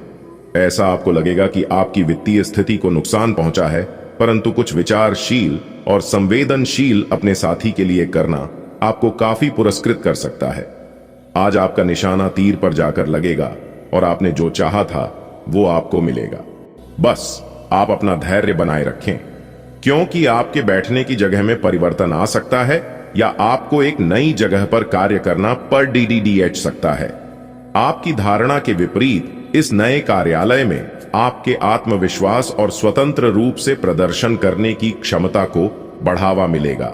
ऐसा आपको लगेगा कि आपकी वित्तीय स्थिति को नुकसान पहुंचा है, परंतु कुछ विचारशील और संवेदनशील अपने साथी के लिए करना आपको काफी पुरस्कृत कर सकता है। आज आपका निशाना तीर पर जाकर लगेगा और आपने जो चाहा था वो आपको मिलेगा। बस आप अपना धैर्य बनाए रखें, क्योंकि आपके बैठने की जगह में परिवर्तन आ सकता है या आपको एक नई जगह पर कार्य करना पर DDDH सकता है। आपकी धारणा के विपरीत इस नए कार्यालय में आपके आत्मविश्वास और स्वतंत्र रूप से प्रदर्शन करने की क्षमता को बढ़ावा मिलेगा।